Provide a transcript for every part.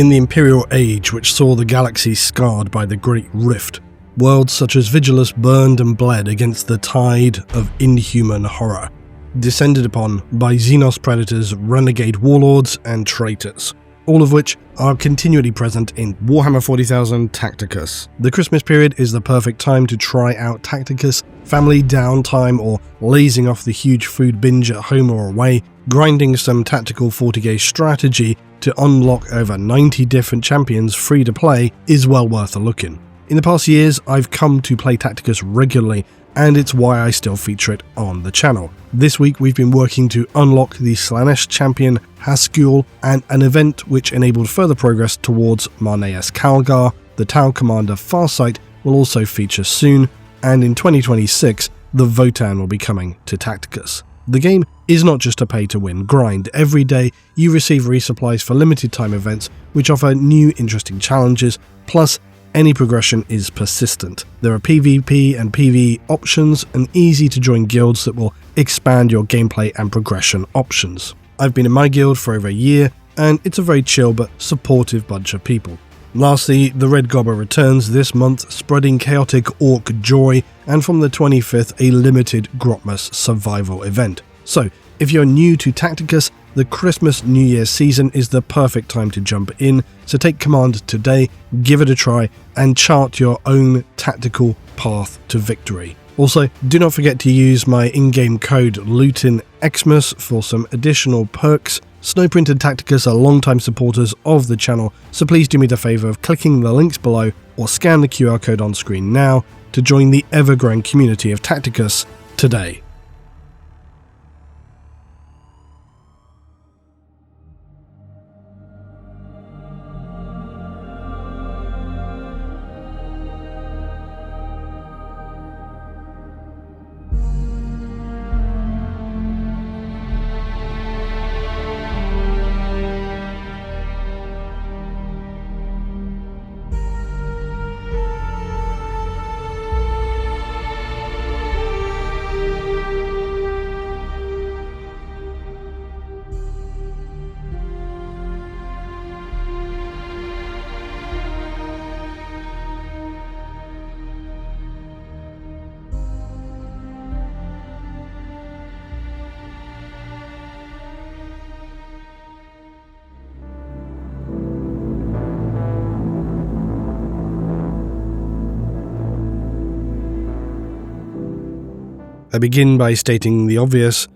In the Imperial Age, which saw the galaxy scarred by the Great Rift, worlds such as Vigilus burned and bled against the tide of inhuman horror, descended upon by Xenos predators, renegade warlords, and traitors, all of which are continually present in Warhammer 40,000 Tacticus. The Christmas period is the perfect time to try out Tacticus, family downtime, or lazing off the huge food binge at home or away, grinding some tactical 40k strategy to unlock over 90 different champions free to play is well worth a look in. In the past years, I've come to play Tacticus regularly, and it's why I still feature it on the channel. This week we've been working to unlock the Slaanesh champion Haskell, and an event which enabled further progress towards Marneus Calgar. The Tau Commander Farsight will also feature soon, and in 2026 the Votan will be coming to Tacticus. The game is not just a pay-to-win grind. Every day you receive resupplies for limited time events which offer new interesting challenges, plus any progression is persistent. There are PvP and PvE options and easy to join guilds that will expand your gameplay and progression options. I've been in my guild for over a year, and it's a very chill but supportive bunch of people. Lastly, the Red Gobber returns this month, spreading chaotic orc joy, and from the 25th a limited Grotmas survival event. So, if you're new to Tacticus, the Christmas New Year season is the perfect time to jump in, so take command today, give it a try, and chart your own tactical path to victory. Also, do not forget to use my in-game code LUTINXmas for some additional perks. Snowprint and Tacticus are long-time supporters of the channel, so please do me the favour of clicking the links below or scan the QR code on screen now to join the ever-growing community of Tacticus today. I begin by stating the obvious,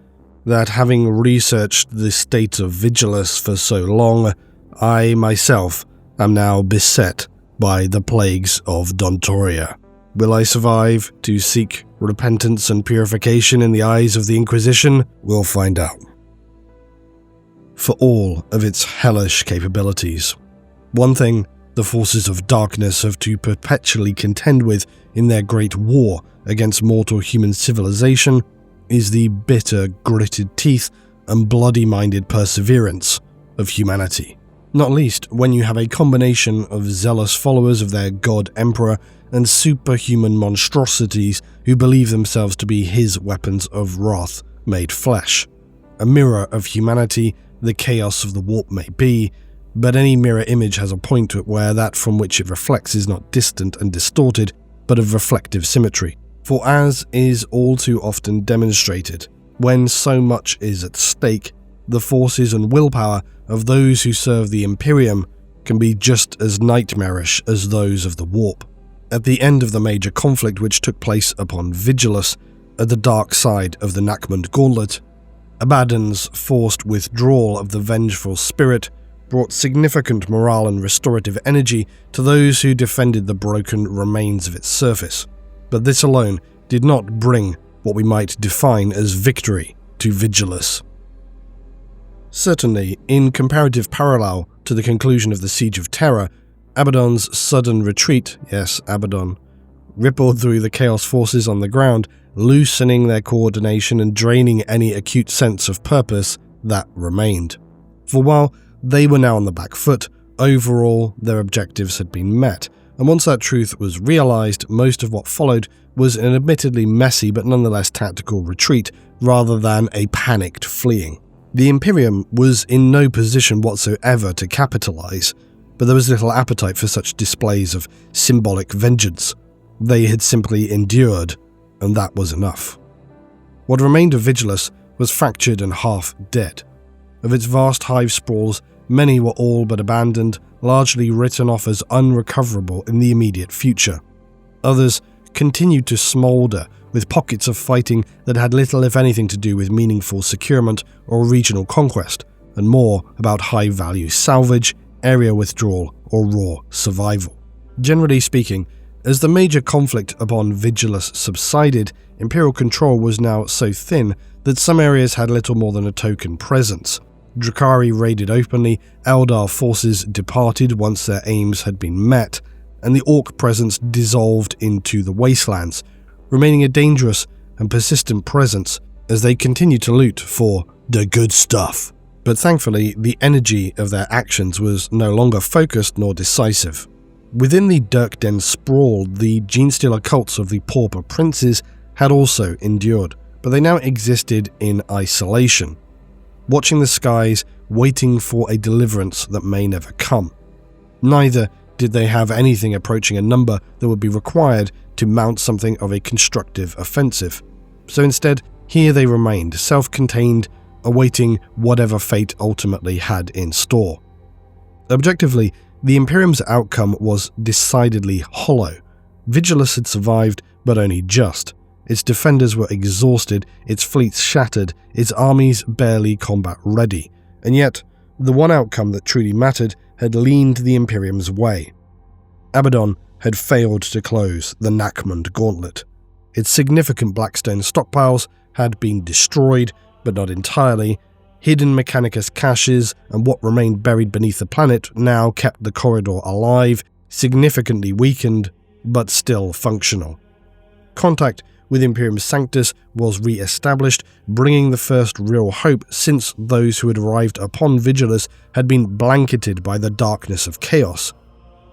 that having researched the state of Vigilus for so long, I myself am now beset by the plagues of Dontoria. Will I survive to seek repentance and purification in the eyes of the Inquisition? We'll find out. For all of its hellish capabilities, one thing the forces of darkness have to perpetually contend with in their great war against mortal human civilization is the bitter, gritted teeth and bloody-minded perseverance of humanity. Not least when you have a combination of zealous followers of their god emperor and superhuman monstrosities who believe themselves to be his weapons of wrath made flesh. A mirror of humanity, the chaos of the warp may be, but any mirror image has a point to it where that from which it reflects is not distant and distorted, but of reflective symmetry. For as is all too often demonstrated, when so much is at stake, the forces and willpower of those who serve the Imperium can be just as nightmarish as those of the Warp. At the end of the major conflict which took place upon Vigilus, at the dark side of the NACHMUND gauntlet, Abaddon's forced withdrawal of the vengeful spirit brought significant morale and restorative energy to those who defended the broken remains of its surface. But this alone did not bring what we might define as victory to Vigilus. Certainly, in comparative parallel to the conclusion of the Siege of Terror, Abaddon's sudden retreat, yes, Abaddon, rippled through the Chaos forces on the ground, loosening their coordination and draining any acute sense of purpose that remained. For while they were now on the back foot, overall their objectives had been met, and once that truth was realized, most of what followed was an admittedly messy but nonetheless tactical retreat rather than a panicked fleeing. The Imperium was in no position whatsoever to capitalize. but there was little appetite for such displays of symbolic vengeance. They had simply endured, and that was enough. What remained of Vigilus was fractured and half dead. Of its vast hive sprawls, many were all but abandoned, largely written off as unrecoverable in the immediate future. Others continued to smoulder, with pockets of fighting that had little if anything to do with meaningful securement or regional conquest, and more about high-value salvage, area withdrawal, or raw survival. Generally speaking, as the major conflict upon Vigilus subsided, Imperial control was now so thin that some areas had little more than a token presence. Drukhari raided openly, Eldar forces departed once their aims had been met, and the Orc presence dissolved into the wastelands, remaining a dangerous and persistent presence as they continued to loot for the good stuff. But thankfully, the energy of their actions was no longer focused nor decisive. Within the Dirkden sprawl, the genestealer cults of the Pauper Princes had also endured, but they now existed in isolation, watching the skies, waiting for a deliverance that may never come. Neither did they have anything approaching a number that would be required to mount something of a constructive offensive. So instead, here they remained, self-contained, awaiting whatever fate ultimately had in store. Objectively, the Imperium's outcome was decidedly hollow. Vigilus had survived, but only just. Its defenders were exhausted, its fleets shattered, its armies barely combat ready, and yet the one outcome that truly mattered had leaned the Imperium's way. Abaddon had failed to close the NACHMUND gauntlet. Its significant Blackstone stockpiles had been destroyed, but not entirely. Hidden Mechanicus caches and what remained buried beneath the planet now kept the corridor alive, significantly weakened, but still functional. Contact with Imperium Sanctus was re-established, bringing the first real hope since those who had arrived upon Vigilus had been blanketed by the darkness of chaos.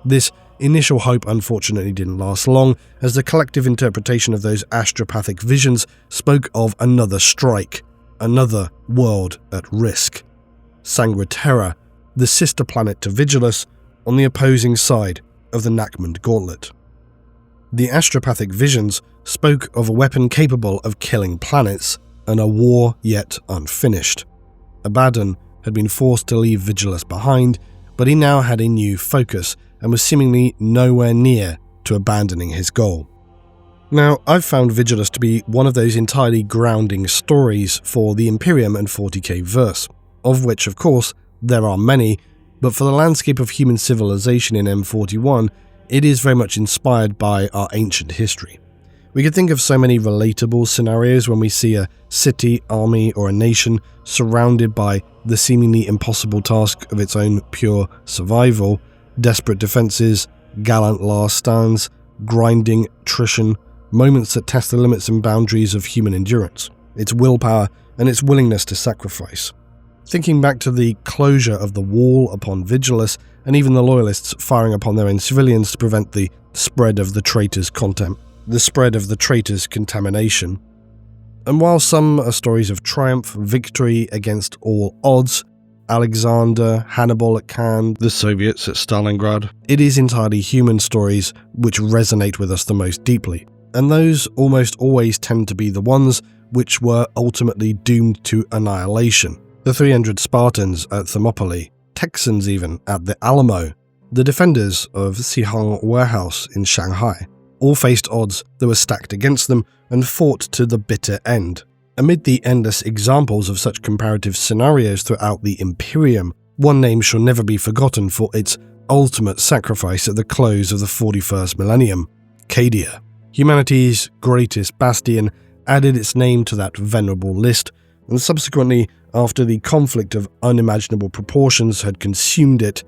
This initial hope unfortunately didn't last long, as the collective interpretation of those astropathic visions spoke of another strike, another world at risk. Sanguiterra, the sister planet to Vigilus, on the opposing side of the NACHMUND gauntlet. The astropathic visions spoke of a weapon capable of killing planets, and a war yet unfinished. Abaddon had been forced to leave Vigilus behind, but he now had a new focus and was seemingly nowhere near to abandoning his goal. Now, I've found Vigilus to be one of those entirely grounding stories for the Imperium and 40k verse, of which, of course, there are many, but for the landscape of human civilization in M41, it is very much inspired by our ancient history. We could think of so many relatable scenarios when we see a city, army, or a nation surrounded by the seemingly impossible task of its own pure survival, desperate defenses, gallant last stands, grinding attrition, moments that test the limits and boundaries of human endurance, its willpower, and its willingness to sacrifice. Thinking back to the closure of the wall upon Vigilus, and even the loyalists firing upon their own civilians to prevent the spread of the traitors' contamination. And while some are stories of triumph, victory against all odds, Alexander, Hannibal at Cannes, the Soviets at Stalingrad, it is entirely human stories which resonate with us the most deeply. And those almost always tend to be the ones which were ultimately doomed to annihilation. The 300 Spartans at Thermopylae, Texans even at the Alamo, the defenders of Sihang Warehouse in Shanghai, all faced odds that were stacked against them and fought to the bitter end. Amid the endless examples of such comparative scenarios throughout the Imperium, one name shall never be forgotten for its ultimate sacrifice at the close of the 41st millennium: Cadia. Humanity's greatest bastion added its name to that venerable list, and subsequently, after the conflict of unimaginable proportions had consumed it,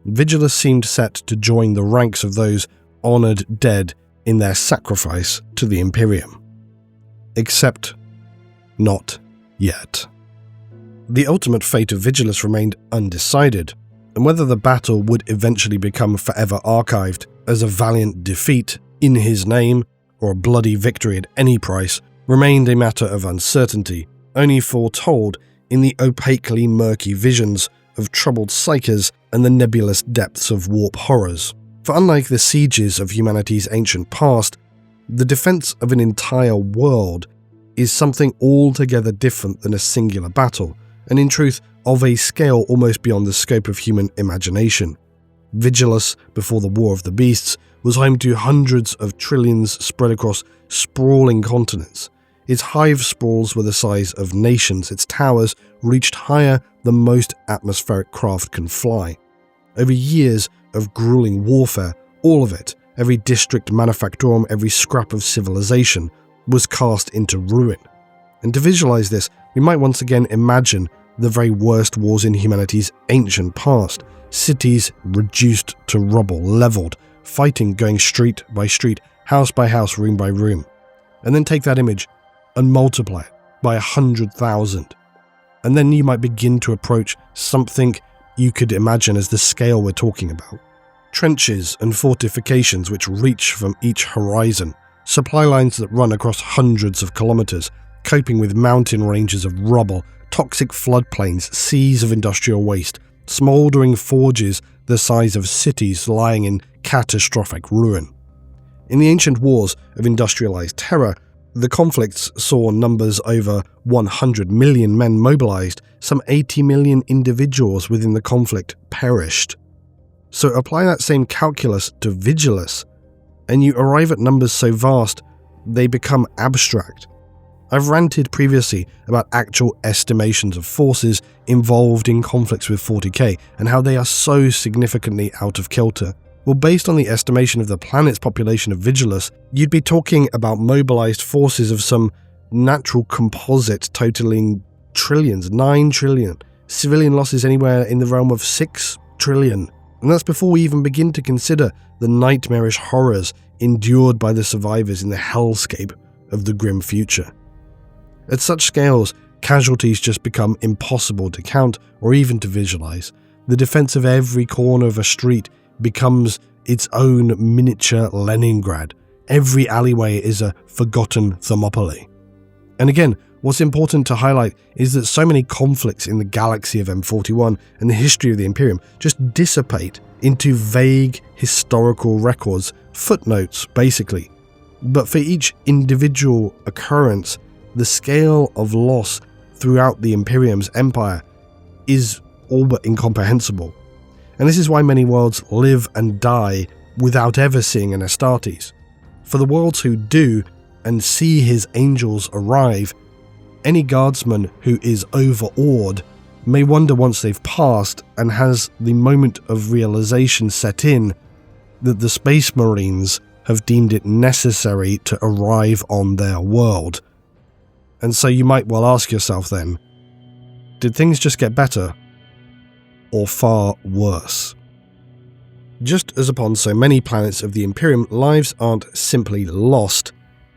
Vigilus seemed set to join the ranks of those honoured dead in their sacrifice to the Imperium. Except not yet. The ultimate fate of Vigilus remained undecided, and whether the battle would eventually become forever archived as a valiant defeat in his name or a bloody victory at any price remained a matter of uncertainty, only foretold in the opaquely murky visions of troubled psyches and the nebulous depths of warp horrors. For unlike the sieges of humanity's ancient past, the defense of an entire world is something altogether different than a singular battle, and in truth, of a scale almost beyond the scope of human imagination. Vigilus, before the War of the Beasts, was home to hundreds of trillions spread across sprawling continents. Its hive sprawls were the size of nations, its towers reached higher than most atmospheric craft can fly. Over years of grueling warfare, all of it, every district manufactorum, every scrap of civilization, was cast into ruin. And to visualize this, we might once again imagine the very worst wars in humanity's ancient past. Cities reduced to rubble, leveled, fighting going street by street, house by house, room by room. And then take that image and multiply it by 100,000. And then you might begin to approach something you could imagine as the scale we're talking about. Trenches and fortifications which reach from each horizon, supply lines that run across hundreds of kilometers, coping with mountain ranges of rubble, toxic floodplains, seas of industrial waste, smouldering forges the size of cities lying in catastrophic ruin. In the ancient wars of industrialized terror, the conflicts saw numbers over 100 million men mobilized, some 80 million individuals within the conflict perished. So apply that same calculus to Vigilus, and you arrive at numbers so vast they become abstract. I've ranted previously about actual estimations of forces involved in conflicts with 40k and how they are so significantly out of kilter. Well, based on the estimation of the planet's population of Vigilus, you'd be talking about mobilized forces of some natural composite totaling trillions, 9 trillion, civilian losses anywhere in the realm of 6 trillion. And that's before we even begin to consider the nightmarish horrors endured by the survivors in the hellscape of the grim future. At such scales, casualties just become impossible to count or even to visualize. The defense of every corner of a street becomes its own miniature Leningrad. Every alleyway is a forgotten Thermopylae. And again, what's important to highlight is that so many conflicts in the galaxy of M41 and the history of the Imperium just dissipate into vague historical records, footnotes basically. But for each individual occurrence, the scale of loss throughout the Imperium's empire is all but incomprehensible. And this is why many worlds live and die without ever seeing an Astartes. For the worlds who do and see his angels arrive, any guardsman who is overawed may wonder once they've passed and has the moment of realization set in that the Space Marines have deemed it necessary to arrive on their world. And so you might well ask yourself then, did things just get better? Or far worse? Just as upon so many planets of the Imperium, lives aren't simply lost,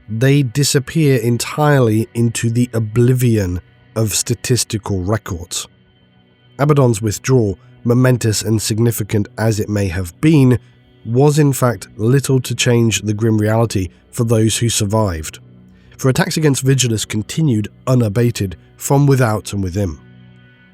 they disappear entirely into the oblivion of statistical records. Abaddon's withdrawal, momentous and significant as it may have been, was in fact little to change the grim reality for those who survived. For attacks against Vigilus continued unabated from without and within.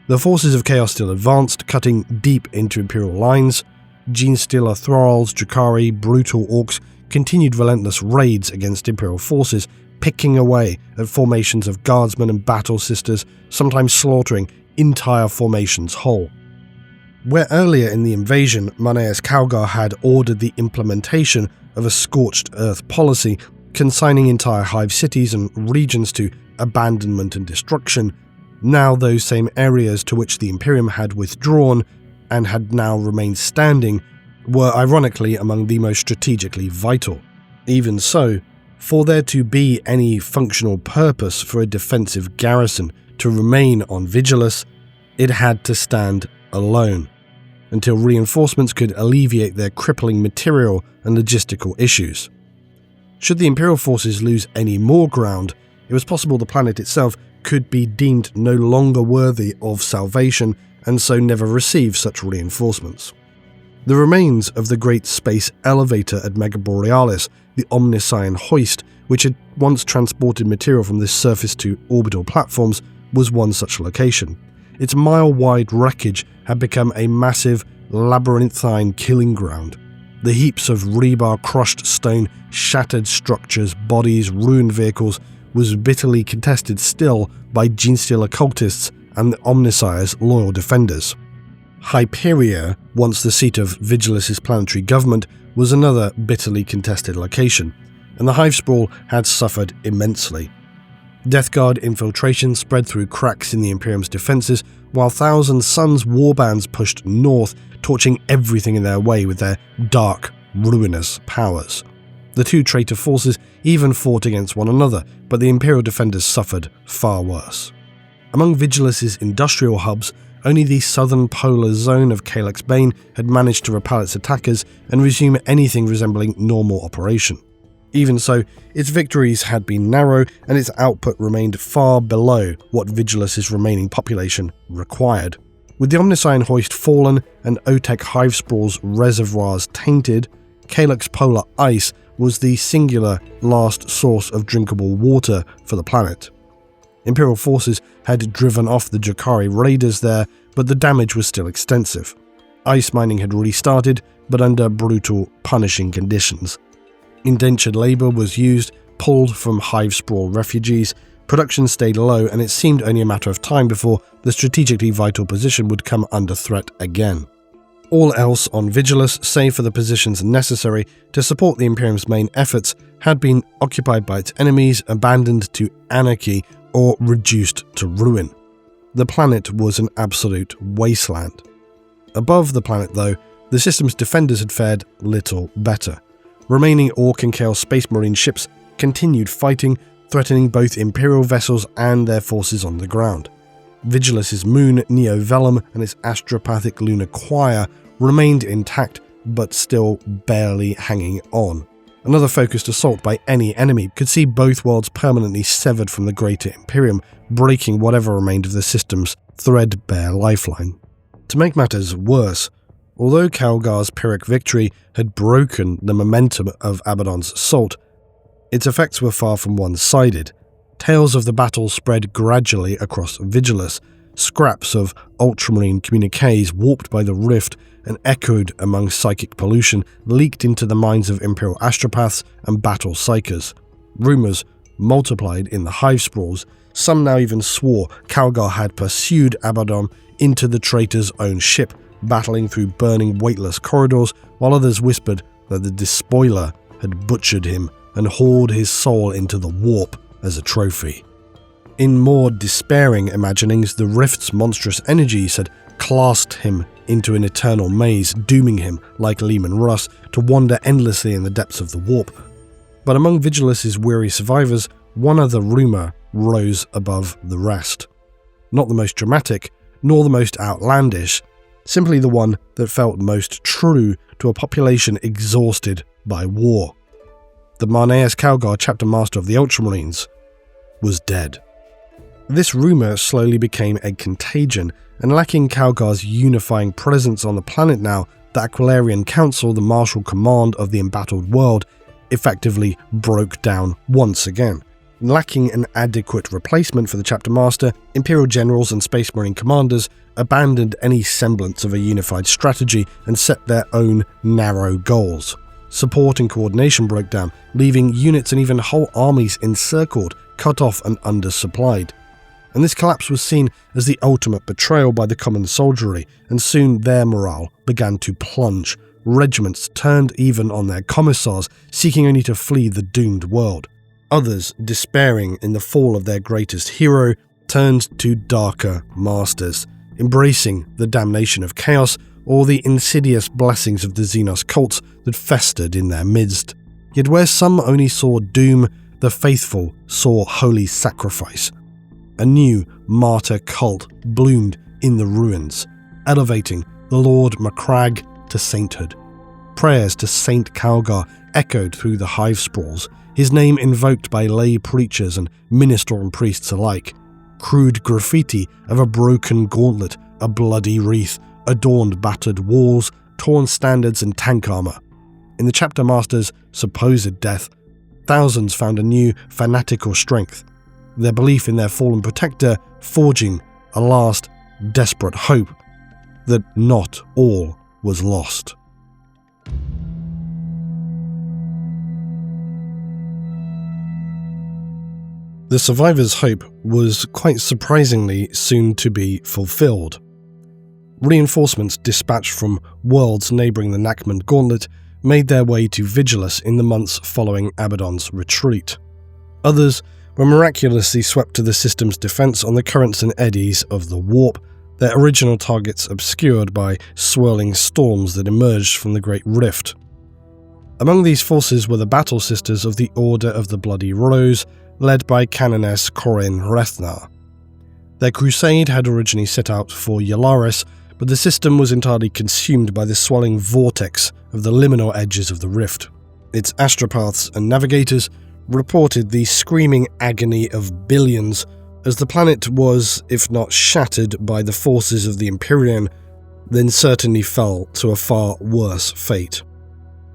The forces of chaos still advanced, cutting deep into Imperial lines. Genestealer thralls, Drakari, brutal orcs continued relentless raids against Imperial forces, picking away at formations of guardsmen and battle sisters, sometimes slaughtering entire formations whole. Where earlier in the invasion, Marneus Calgar had ordered the implementation of a scorched earth policy, consigning entire hive cities and regions to abandonment and destruction, now those same areas to which the Imperium had withdrawn and had now remained standing were ironically among the most strategically vital. Even so, for there to be any functional purpose for a defensive garrison to remain on Vigilus, it had to stand alone, until reinforcements could alleviate their crippling material and logistical issues. Should the Imperial forces lose any more ground, it was possible the planet itself could be deemed no longer worthy of salvation and so never receive such reinforcements. The remains of the great space elevator at Mega Borealis, the Omnissian hoist, which had once transported material from this surface to orbital platforms, was one such location. Its mile-wide wreckage had become a massive, labyrinthine killing ground. The heaps of rebar, crushed stone, shattered structures, bodies, ruined vehicles was bitterly contested still by Genestealer cultists and the Omnissire's loyal defenders. Hyperia, once the seat of Vigilus' planetary government, was another bitterly contested location, and the hive sprawl had suffered immensely. Death Guard infiltration spread through cracks in the Imperium's defences, while Thousand Suns warbands pushed north, torching everything in their way with their dark, ruinous powers. The two traitor forces even fought against one another, but the Imperial defenders suffered far worse. Among Vigilus' industrial hubs, only the southern polar zone of Calyx Bane had managed to repel its attackers and resume anything resembling normal operation. Even so, its victories had been narrow and its output remained far below what Vigilus' remaining population required. With the Omnissian hoist fallen and Otek hive sprawl's reservoirs tainted, Calyx polar ice was the singular last source of drinkable water for the planet. Imperial forces had driven off the Jakari raiders there, but the damage was still extensive. Ice mining had restarted, but under brutal, punishing conditions. Indentured labour was used, pulled from hive sprawl refugees, production stayed low, and it seemed only a matter of time before the strategically vital position would come under threat again. All else on Vigilus, save for the positions necessary to support the Imperium's main efforts, had been occupied by its enemies, abandoned to anarchy, or reduced to ruin. The planet was an absolute wasteland. Above the planet, though, the system's defenders had fared little better. Remaining Orc and Chaos Space Marine ships continued fighting, threatening both Imperial vessels and their forces on the ground. Vigilus' moon, Neo Vellum, and its astropathic lunar choir remained intact, but still barely hanging on. Another focused assault by any enemy could see both worlds permanently severed from the greater Imperium, breaking whatever remained of the system's threadbare lifeline. To make matters worse, although Calgar's Pyrrhic victory had broken the momentum of Abaddon's assault, its effects were far from one-sided. Tales of the battle spread gradually across Vigilus. Scraps of ultramarine communiques warped by the rift and echoed among psychic pollution leaked into the minds of Imperial astropaths and battle psychers. Rumours multiplied in the hive sprawls. Some now even swore Calgar had pursued Abaddon into the traitor's own ship, battling through burning, weightless corridors, while others whispered that the despoiler had butchered him and hauled his soul into the warp as a trophy. In more despairing imaginings, the rift's monstrous energies had clasped him into an eternal maze, dooming him, like Lehman Russ, to wander endlessly in the depths of the warp. But among Vigilus' weary survivors, one other rumour rose above the rest. Not the most dramatic, nor the most outlandish, simply the one that felt most true to a population exhausted by war. The Marneus Calgar, chapter master of the Ultramarines, was dead. This rumour slowly became a contagion, and lacking Calgar's unifying presence on the planet now, the Aquilarian Council, the martial command of the embattled world, effectively broke down once again. Lacking an adequate replacement for the chapter master, Imperial generals and Space Marine commanders abandoned any semblance of a unified strategy and set their own narrow goals. Support and coordination broke down, leaving units and even whole armies encircled, cut off and undersupplied. And this collapse was seen as the ultimate betrayal by the common soldiery, and soon their morale began to plunge. Regiments turned even on their commissars, seeking only to flee the doomed world. Others, despairing in the fall of their greatest hero, turned to darker masters, embracing the damnation of chaos or the insidious blessings of the Xenos cults that festered in their midst. Yet where some only saw doom, the faithful saw holy sacrifice. A new martyr cult bloomed in the ruins, elevating the Lord Macragge to sainthood. Prayers to Saint Calgar echoed through the hive sprawls, his name invoked by lay preachers and minister priests alike. Crude graffiti of a broken gauntlet, a bloody wreath, adorned battered walls, torn standards and tank armour. In the chapter master's supposed death, thousands found a new fanatical strength, their belief in their fallen protector forging a last desperate hope that not all was lost. The survivors' hope was quite surprisingly soon to be fulfilled. Reinforcements dispatched from worlds neighbouring the NACHMUND gauntlet made their way to Vigilus in the months following Abaddon's retreat. Others were miraculously swept to the system's defence on the currents and eddies of the warp, their original targets obscured by swirling storms that emerged from the Great Rift. Among these forces were the Battle Sisters of the Order of the Bloody Rose, led by Canoness Corinne Rethnar. Their crusade had originally set out for Yalaris, but the system was entirely consumed by the swelling vortex of the liminal edges of the rift. Its astropaths and navigators reported the screaming agony of billions as the planet was, if not shattered by the forces of the Empyrean, then certainly fell to a far worse fate.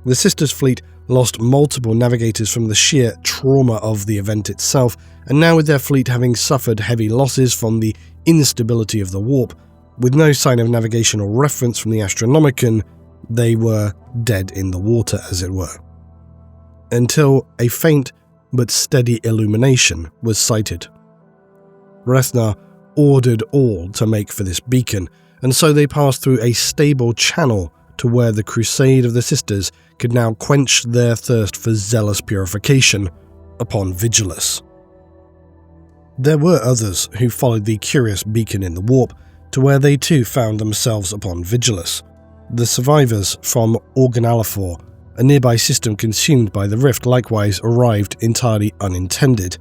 The Sisters' fleet lost multiple navigators from the sheer trauma of the event itself, and now with their fleet having suffered heavy losses from the instability of the warp, with no sign of navigation or reference from the Astronomicon, they were dead in the water, as it were. Until a faint but steady illumination was sighted. Rethnar ordered all to make for this beacon, and so they passed through a stable channel to where the crusade of the Sisters could now quench their thirst for zealous purification upon Vigilus. There were others who followed the curious beacon in the warp to where they too found themselves upon Vigilus. The survivors from Organalafor, a nearby system consumed by the rift, likewise arrived entirely unintended.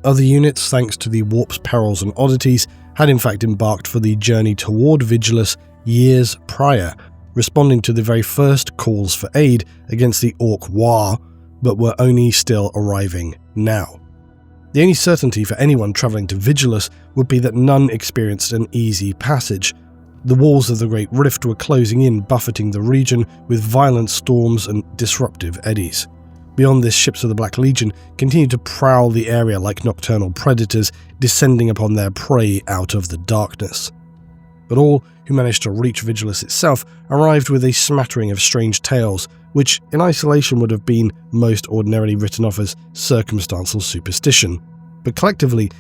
Other units, thanks to the warp's perils and oddities, had in fact embarked for the journey toward Vigilus years prior, responding to the very first calls for aid against the Orc War, but were only still arriving now. The only certainty for anyone travelling to Vigilus would be that none experienced an easy passage. The walls of the Great Rift were closing in, buffeting the region with violent storms and disruptive eddies. Beyond this, ships of the Black Legion continued to prowl the area like nocturnal predators, descending upon their prey out of the darkness. But all who managed to reach Vigilus itself arrived with a smattering of strange tales, which in isolation would have been most ordinarily written off as circumstantial superstition. But collectively,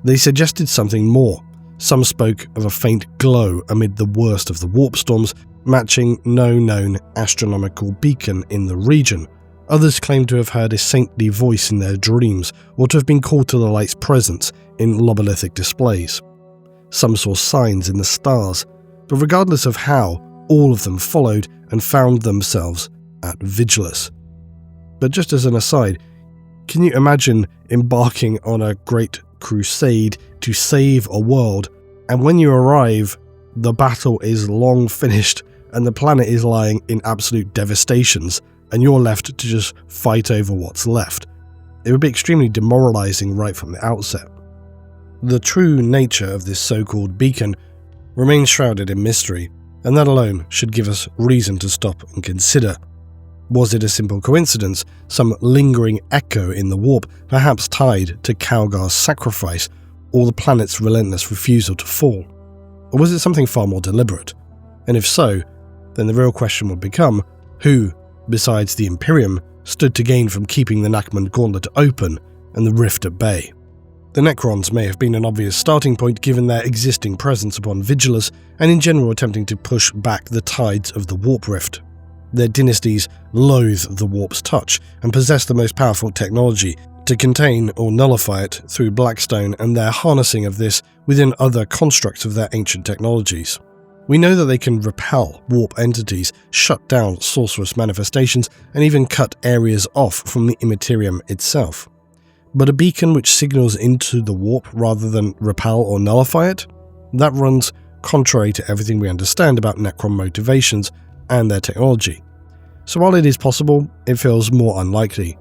they suggested something more. Some spoke of a faint glow amid the worst of the warp storms, matching no known astronomical beacon in the region. Others claimed to have heard a saintly voice in their dreams, or to have been called to the light's presence in lobolithic displays. Some saw signs in the stars, but regardless of how, all of them followed and found themselves at Vigilus. But just as an aside, can you imagine embarking on a great crusade to save a world, and when you arrive, the battle is long finished and the planet is lying in absolute devastations, and you're left to just fight over what's left? It would be extremely demoralizing right from the outset. The true nature of this so-called beacon remains shrouded in mystery, and that alone should give us reason to stop and consider. Was it a simple coincidence, some lingering echo in the warp, perhaps tied to Calgar's sacrifice, or the planet's relentless refusal to fall? Or was it something far more deliberate? And if so, then the real question would become, who, besides the Imperium, stood to gain from keeping the NACHMUND gauntlet open and the rift at bay? The Necrons may have been an obvious starting point given their existing presence upon Vigilus, and in general attempting to push back the tides of the warp rift. Their dynasties loathe the warp's touch and possess the most powerful technology to contain or nullify it through Blackstone and their harnessing of this within other constructs of their ancient technologies. We know that they can repel warp entities, shut down sorcerous manifestations, and even cut areas off from the Immaterium itself. But a beacon which signals into the warp rather than repel or nullify it? That runs contrary to everything we understand about Necron motivations and their technology. So while it is possible, it feels more unlikely.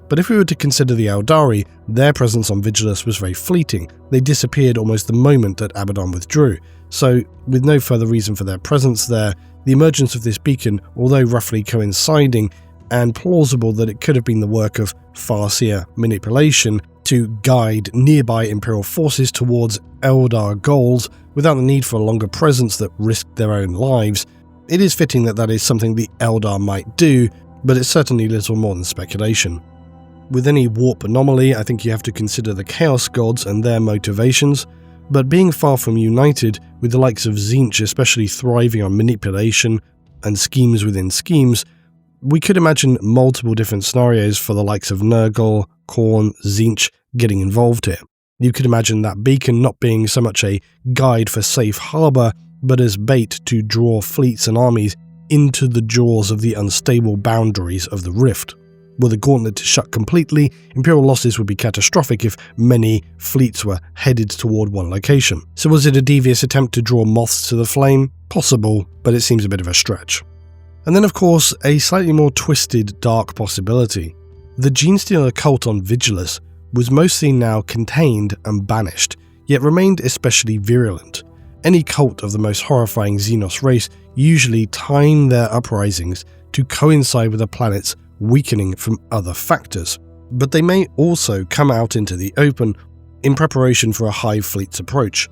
But if we were to consider the Eldari, their presence on Vigilus was very fleeting. They disappeared almost the moment that Abaddon withdrew. So, with no further reason for their presence there, the emergence of this beacon, although roughly coinciding, and plausible that it could have been the work of Farseer manipulation to guide nearby Imperial forces towards Eldar goals without the need for a longer presence that risked their own lives, It is fitting that that is something the Eldar might do, but it's certainly little more than speculation. With any warp anomaly, I think you have to consider the Chaos Gods and their motivations, but being far from united, with the likes of Tzeentch especially thriving on manipulation and schemes within schemes, we could imagine multiple different scenarios for the likes of Nurgle, Khorne, Tzeentch getting involved here. You could imagine that beacon not being so much a guide for safe harbour, but as bait to draw fleets and armies into the jaws of the unstable boundaries of the rift. Were the gauntlet to shut completely, Imperial losses would be catastrophic if many fleets were headed toward one location. So was it a devious attempt to draw moths to the flame? Possible, but it seems a bit of a stretch. And then of course, a slightly more twisted, dark possibility. The Genestealer cult on Vigilus was mostly now contained and banished, yet remained especially virulent. Any cult of the most horrifying Xenos race usually time their uprisings to coincide with a planet's weakening from other factors, but they may also come out into the open in preparation for a Hive fleet's approach.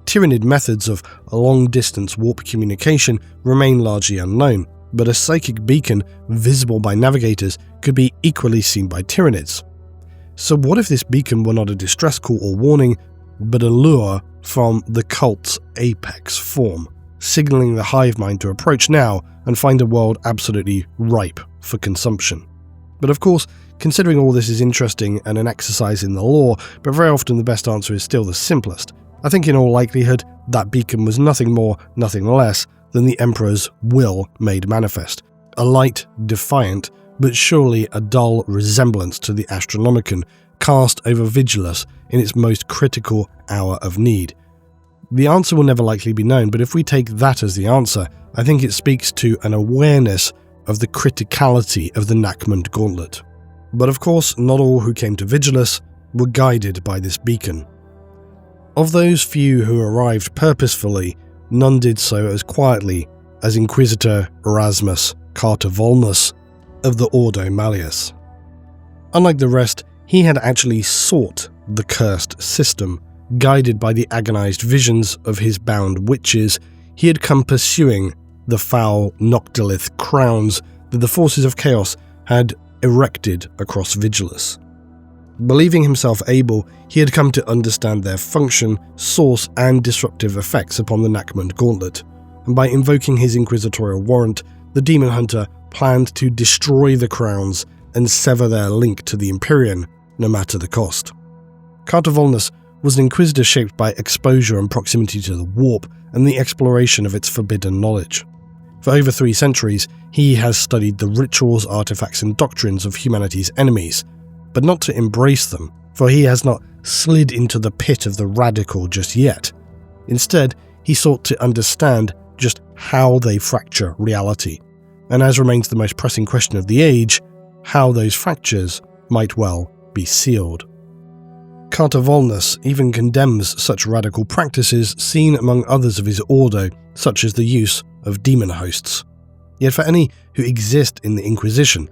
Tyranid methods of long-distance warp communication remain largely unknown, but a psychic beacon visible by navigators could be equally seen by Tyranids. So what if this beacon were not a distress call or warning, but a lure from the cult's apex form, signaling the hive mind to approach now and find a world absolutely ripe for consumption? But of course, considering all this is interesting and an exercise in the lore, but very often the best answer is still the simplest. I think in all likelihood, that beacon was nothing more, nothing less than the Emperor's will made manifest. A light, defiant, but surely a dull resemblance to the Astronomicon cast over Vigilus in its most critical hour of need. The answer will never likely be known, but if we take that as the answer, I think it speaks to an awareness of the criticality of the NACHMUND gauntlet. But of course, not all who came to Vigilus were guided by this beacon. Of those few who arrived purposefully, none did so as quietly as Inquisitor Erasmus Carter Volnus of the Ordo Malleus. Unlike the rest, he had actually sought the cursed system. Guided by the agonized visions of his bound witches, he had come pursuing the foul Noctilith crowns that the forces of chaos had erected across Vigilus. Believing himself able, he had come to understand their function, source, and disruptive effects upon the NACHMUND gauntlet, and by invoking his inquisitorial warrant, the Demon Hunter planned to destroy the crowns and sever their link to the Empyrean, no matter the cost. Carter Volnus was an inquisitor shaped by exposure and proximity to the warp and the exploration of its forbidden knowledge. For over 3 centuries, he has studied the rituals, artifacts, and doctrines of humanity's enemies, but not to embrace them, for he has not slid into the pit of the radical just yet. Instead, he sought to understand just how they fracture reality, and as remains the most pressing question of the age, how those fractures might well be sealed. Carter Volnus even condemns such radical practices seen among others of his ordo, such as the use of demon hosts. Yet for any who exist in the Inquisition,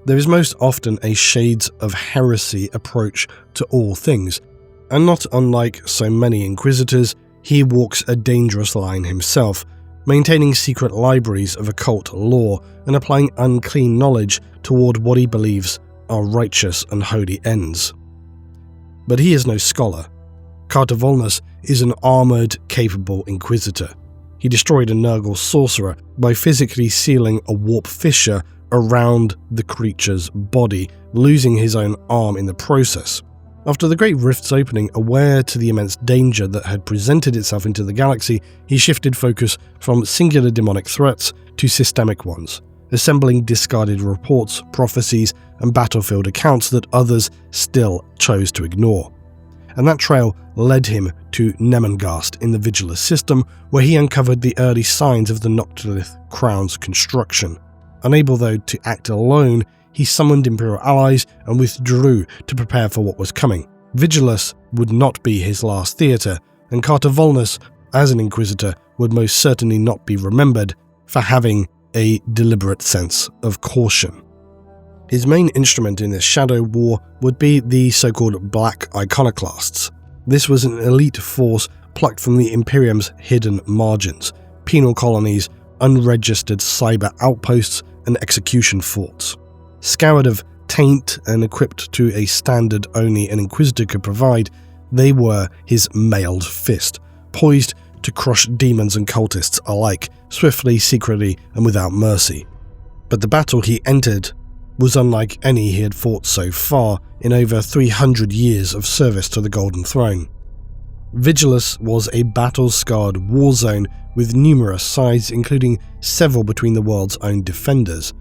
there is most often a shades of heresy approach to all things, and not unlike so many inquisitors, he walks a dangerous line himself, maintaining secret libraries of occult lore and applying unclean knowledge toward what he believes are righteous and holy ends. But he is no scholar. Carter Volnus is an armoured, capable inquisitor. He destroyed a Nurgle sorcerer by physically sealing a warp fissure around the creature's body, losing his own arm in the process. After the Great Rift's opening, aware to the immense danger that had presented itself into the galaxy, he shifted focus from singular demonic threats to systemic ones, assembling discarded reports, prophecies, and battlefield accounts that others still chose to ignore. And that trail led him to Nemengast in the Vigilus system, where he uncovered the early signs of the Noctilith crown's construction. Unable though to act alone, he summoned Imperial allies and withdrew to prepare for what was coming. Vigilus would not be his last theatre, and Carter Volnus, as an Inquisitor, would most certainly not be remembered for having a deliberate sense of caution. His main instrument in this shadow war would be the so-called Black Iconoclasts. This was an elite force plucked from the Imperium's hidden margins, penal colonies unregistered cyber outposts and execution forts. Scoured of taint and equipped to a standard only an Inquisitor could provide, they were his mailed fist, poised to crush demons and cultists alike, swiftly, secretly, and without mercy. But the battle he entered was unlike any he had fought so far in over 300 years of service to the Golden Throne. Vigilus was a battle-scarred war zone with numerous sides, including several between the world's own defenders.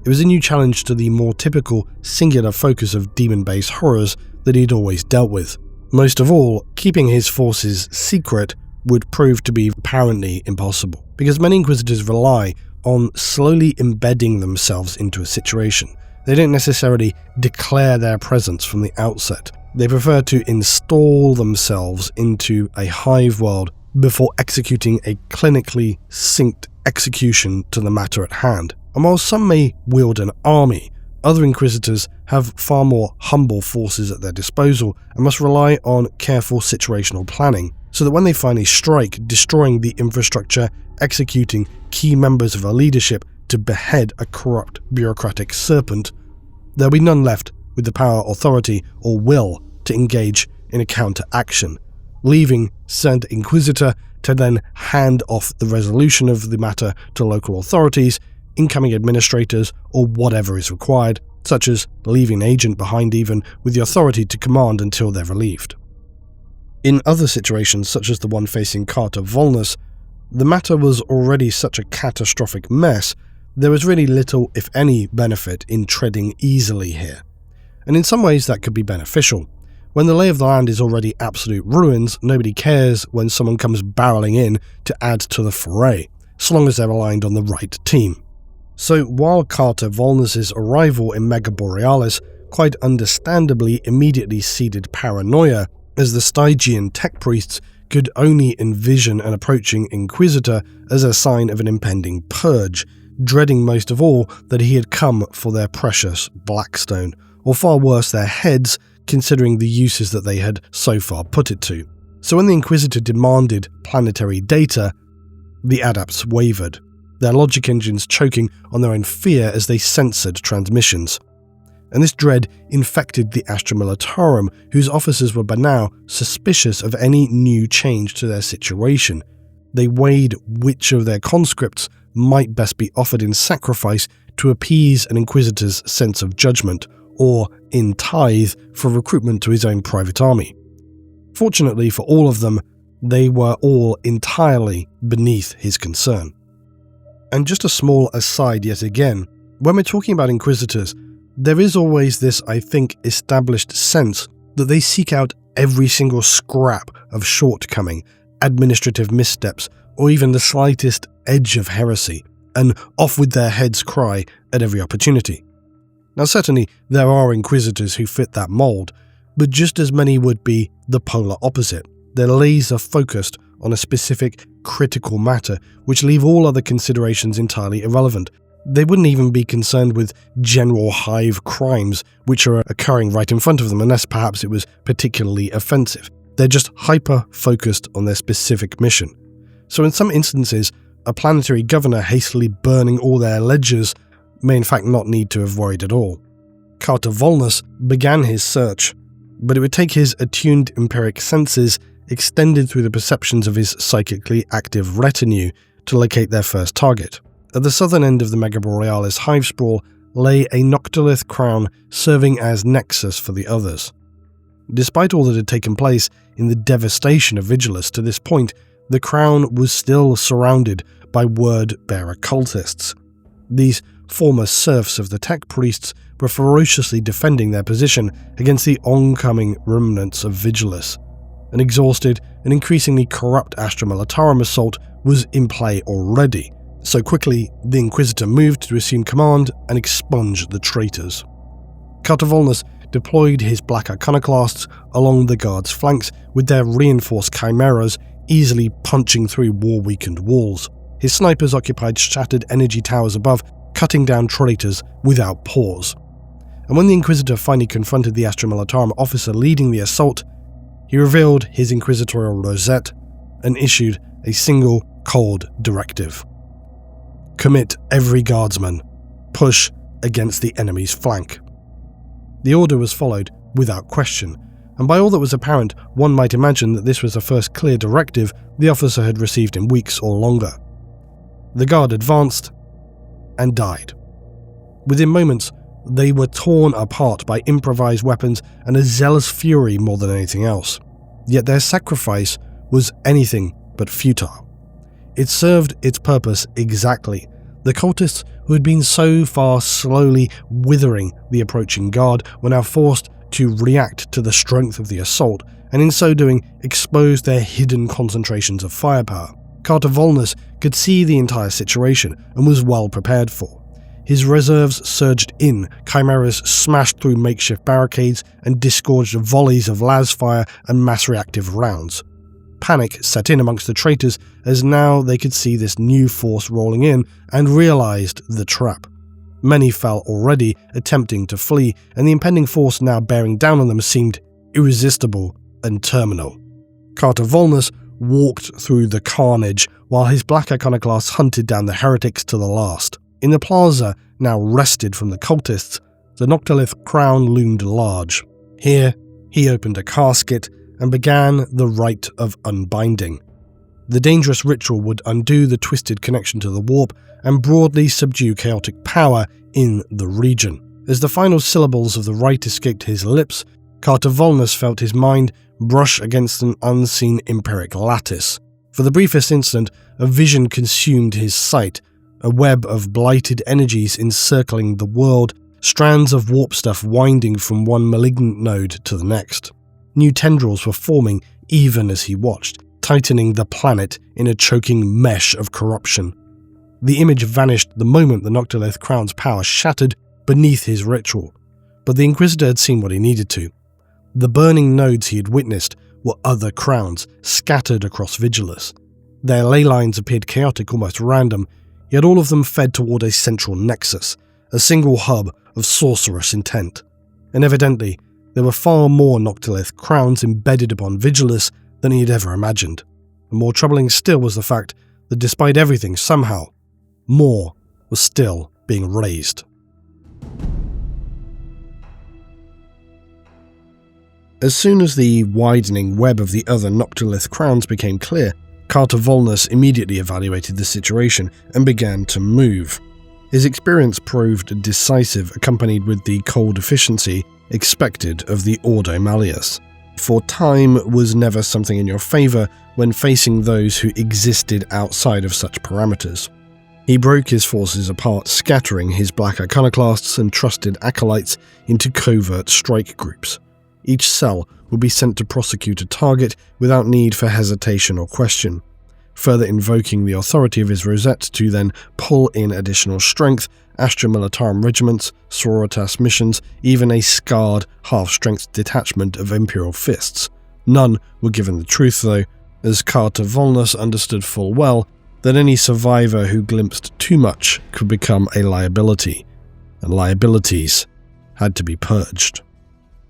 It was a new challenge to the more typical, singular focus of demon-based horrors that he'd always dealt with. Most of all, keeping his forces secret would prove to be apparently impossible, because many Inquisitors rely on slowly embedding themselves into a situation. They don't necessarily declare their presence from the outset. They prefer to install themselves into a hive world before executing a clinically synced execution to the matter at hand. And while some may wield an army, other Inquisitors have far more humble forces at their disposal and must rely on careful situational planning, so that when they finally strike, destroying the infrastructure, executing key members of a leadership to behead a corrupt bureaucratic serpent, there'll be none left with the power, authority, or will to engage in a counter-action, leaving said Inquisitor to then hand off the resolution of the matter to local authorities, incoming administrators, or whatever is required, such as leaving an agent behind even with the authority to command until they're relieved. In other situations, such as the one facing Carter Volnus, the matter was already such a catastrophic mess, there was really little, if any, benefit in treading easily here. And in some ways that could be beneficial. When the lay of the land is already absolute ruins, nobody cares when someone comes barreling in to add to the foray, so long as they're aligned on the right team. So while Carter Volnus' arrival in Mega Borealis quite understandably immediately seeded paranoia, as the Stygian tech priests could only envision an approaching Inquisitor as a sign of an impending purge, dreading most of all that he had come for their precious Blackstone, or far worse, their heads, considering the uses that they had so far put it to. So when the Inquisitor demanded planetary data, the Adepts wavered, their logic engines choking on their own fear as they censored transmissions. And this dread infected the Astra Militarum, whose officers were by now suspicious of any new change to their situation. They weighed which of their conscripts might best be offered in sacrifice to appease an Inquisitor's sense of judgment, or in tithe for recruitment to his own private army. Fortunately for all of them, they were all entirely beneath his concern. And just a small aside yet again, when we're talking about Inquisitors, there is always this, I think, established sense that they seek out every single scrap of shortcoming, administrative missteps, or even the slightest edge of heresy, and off with their heads cry at every opportunity. Now certainly there are Inquisitors who fit that mould, but just as many would be the polar opposite. They're laser focused on a specific critical matter, which leave all other considerations entirely irrelevant. They wouldn't even be concerned with general hive crimes which are occurring right in front of them, unless perhaps it was particularly offensive. They're just hyper-focused on their specific mission. So in some instances, a planetary governor hastily burning all their ledgers may in fact not need to have worried at all. Carter Volnus began his search, but it would take his attuned empiric senses extended through the perceptions of his psychically active retinue to locate their first target. At the southern end of the Mega Borealis hive sprawl lay a Noctilith crown serving as nexus for the others. Despite all that had taken place in the devastation of Vigilus to this point, the crown was still surrounded by word-bearer cultists. These former serfs of the tech priests were ferociously defending their position against the oncoming remnants of Vigilus. An exhausted and increasingly corrupt Astra Militarum assault was in play already, so quickly the Inquisitor moved to assume command and expunge the traitors. Carter Volnus deployed his Black Iconoclasts along the guards' flanks with their reinforced chimeras easily punching through war-weakened walls. His snipers occupied shattered energy towers above, cutting down traitors without pause. And when the Inquisitor finally confronted the Astra Militarum officer leading the assault, he revealed his inquisitorial rosette and issued a single cold directive. Commit every guardsman. Push against the enemy's flank. The order was followed without question, and by all that was apparent, one might imagine that this was the first clear directive the officer had received in weeks or longer. The guard advanced and died. Within moments, they were torn apart by improvised weapons and a zealous fury more than anything else. Yet their sacrifice was anything but futile. It served its purpose exactly. The cultists who had been so far slowly withering the approaching guard were now forced to react to the strength of the assault, and in so doing exposed their hidden concentrations of firepower. Carter Volnus could see the entire situation and was well prepared for. His reserves surged in, chimeras smashed through makeshift barricades and disgorged volleys of lasfire and mass-reactive rounds. Panic set in amongst the traitors as now they could see this new force rolling in and realized the trap. Many fell already, attempting to flee, and the impending force now bearing down on them seemed irresistible and terminal. Carter Volnus walked through the carnage while his black iconoclasts hunted down the heretics to the last. In the plaza, now wrested from the cultists, the Noctilith crown loomed large. Here, he opened a casket and began the rite of unbinding. The dangerous ritual would undo the twisted connection to the warp and broadly subdue chaotic power in the region. As the final syllables of the rite escaped his lips, Carter Volnus felt his mind brush against an unseen empiric lattice. For the briefest instant, a vision consumed his sight, a web of blighted energies encircling the world, strands of warp stuff winding from one malignant node to the next. New tendrils were forming even as he watched, tightening the planet in a choking mesh of corruption. The image vanished the moment the Noctilith crown's power shattered beneath his ritual, but the Inquisitor had seen what he needed to. The burning nodes he had witnessed were other crowns scattered across Vigilus. Their ley lines appeared chaotic, almost random, yet all of them fed toward a central nexus, a single hub of sorcerous intent. And evidently, there were far more Noctilith crowns embedded upon Vigilus than he had ever imagined. And more troubling still was the fact that despite everything, somehow, more was still being raised. As soon as the widening web of the other Noctilith crowns became clear, Carter Volnus immediately evaluated the situation and began to move. His experience proved decisive, accompanied with the cold efficiency expected of the Ordo Malleus. For time was never something in your favour when facing those who existed outside of such parameters. He broke his forces apart, scattering his black iconoclasts and trusted acolytes into covert strike groups. Each cell would be sent to prosecute a target without need for hesitation or question, further invoking the authority of his rosette to then pull in additional strength, Astra Militarum regiments, Sororitas missions, even a scarred half-strength detachment of Imperial Fists. None were given the truth though, as Carter Volnus understood full well that any survivor who glimpsed too much could become a liability, and liabilities had to be purged.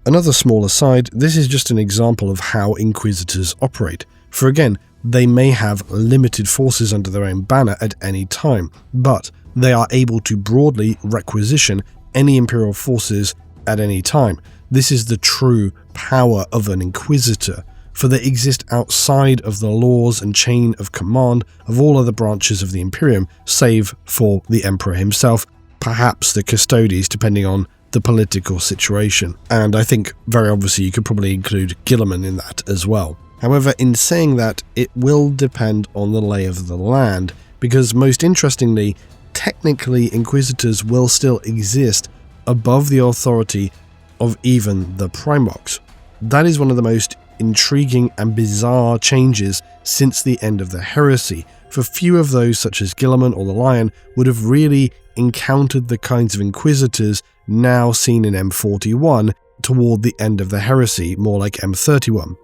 Another small aside, this is just an example of how Inquisitors operate, for again, they may have limited forces under their own banner at any time, but they are able to broadly requisition any Imperial forces at any time. This is the true power of an Inquisitor, for they exist outside of the laws and chain of command of all other branches of the Imperium, save for the Emperor himself, perhaps the Custodes, depending on the political situation. And I think very obviously you could probably include Guilliman in that as well. However, in saying that, it will depend on the lay of the land, because most interestingly, technically Inquisitors will still exist above the authority of even the Primarchs. That is one of the most intriguing and bizarre changes since the end of the heresy, for few of those such as Guilliman or the Lion would have really encountered the kinds of Inquisitors now seen in M41 toward the end of the heresy, more like M31.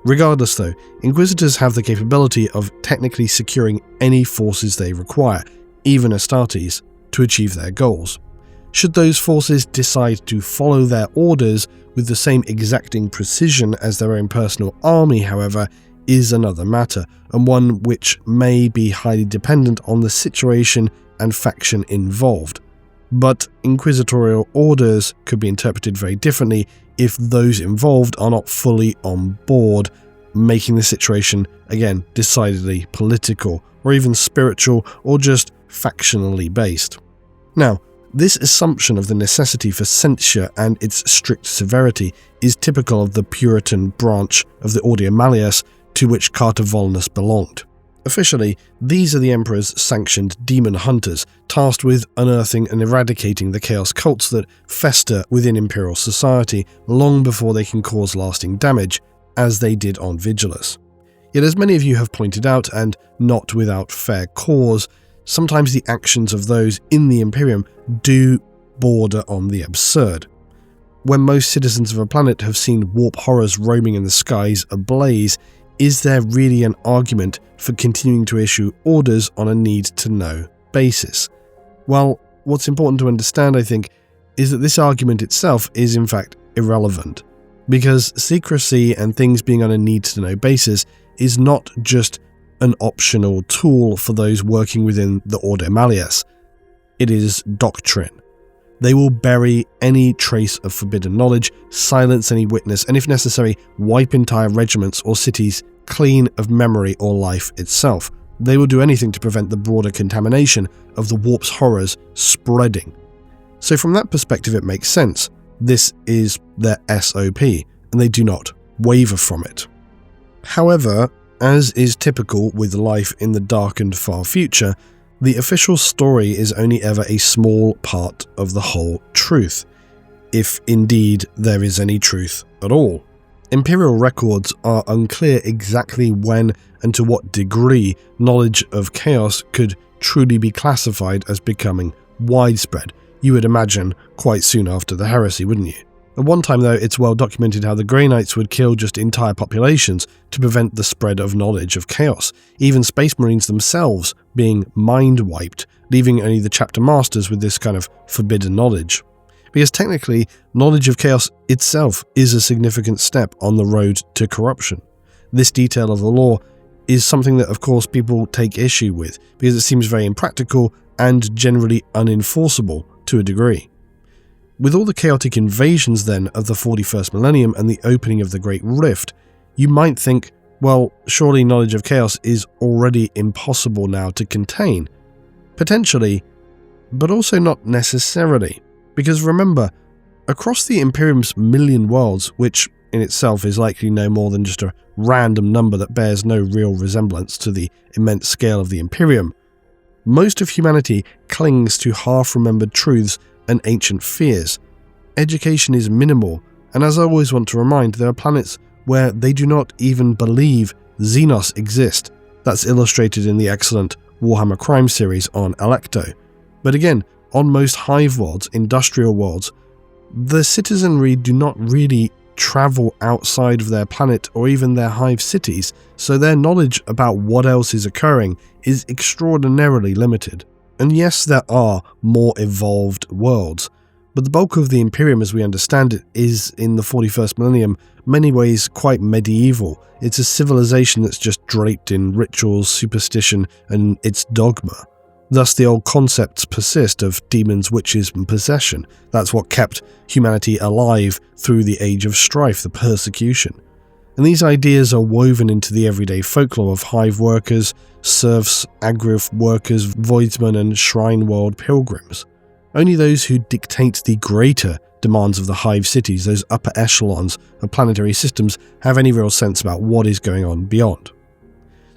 Regardless though, Inquisitors have the capability of technically securing any forces they require, even Astartes, to achieve their goals. Should those forces decide to follow their orders with the same exacting precision as their own personal army, however, is another matter, and one which may be highly dependent on the situation and faction involved. But inquisitorial orders could be interpreted very differently if those involved are not fully on board, making the situation, again, decidedly political, or even spiritual, or just factionally based. Now, this assumption of the necessity for censure and its strict severity is typical of the Puritan branch of the Order Malleus to which Carter Volnus belonged. Officially, these are the Emperor's sanctioned demon hunters, tasked with unearthing and eradicating the chaos cults that fester within Imperial society long before they can cause lasting damage, as they did on Vigilus. Yet as many of you have pointed out, and not without fair cause, sometimes the actions of those in the Imperium do border on the absurd. When most citizens of a planet have seen warp horrors roaming in the skies ablaze, is there really an argument for continuing to issue orders on a need-to-know basis? Well, what's important to understand, I think, is that this argument itself is in fact irrelevant, because secrecy and things being on a need-to-know basis is not just an optional tool for those working within the Order Malleus. It is doctrine. They will bury any trace of forbidden knowledge, silence any witness, and if necessary, wipe entire regiments or cities clean of memory or life itself. They will do anything to prevent the broader contamination of the warp's horrors spreading. So from that perspective, it makes sense. This is their SOP, and they do not waver from it. However, as is typical with life in the dark and far future, the official story is only ever a small part of the whole truth, if indeed there is any truth at all. Imperial records are unclear exactly when and to what degree knowledge of chaos could truly be classified as becoming widespread. You would imagine quite soon after the heresy, wouldn't you? At one time, though, it's well documented how the Grey Knights would kill just entire populations to prevent the spread of knowledge of chaos, even Space Marines themselves being mind-wiped, leaving only the chapter masters with this kind of forbidden knowledge. Because technically, knowledge of chaos itself is a significant step on the road to corruption. This detail of the law is something that, of course, people take issue with, because it seems very impractical and generally unenforceable to a degree. With all the chaotic invasions then of the 41st millennium and the opening of the Great Rift, you might think, well, surely knowledge of chaos is already impossible now to contain. Potentially, but also not necessarily. Because remember, across the Imperium's million worlds, which in itself is likely no more than just a random number that bears no real resemblance to the immense scale of the Imperium, most of humanity clings to half-remembered truths and ancient fears. Education is minimal, and as I always want to remind, there are planets where they do not even believe Xenos exist. That's illustrated in the excellent Warhammer crime series on Alecto. But again, on most hive worlds, industrial worlds, the citizenry do not really travel outside of their planet or even their hive cities, so their knowledge about what else is occurring is extraordinarily limited. And yes, there are more evolved worlds, but the bulk of the Imperium as we understand it is, in the 41st millennium, many ways quite medieval. It's a civilization that's just draped in rituals, superstition, and its dogma. Thus the old concepts persist of demons, witches, and possession. That's what kept humanity alive through the age of strife, the persecution. And these ideas are woven into the everyday folklore of hive workers, serfs, agrif workers, voidsmen, and shrine world pilgrims. Only those who dictate the greater demands of the hive cities, those upper echelons of planetary systems, have any real sense about what is going on beyond.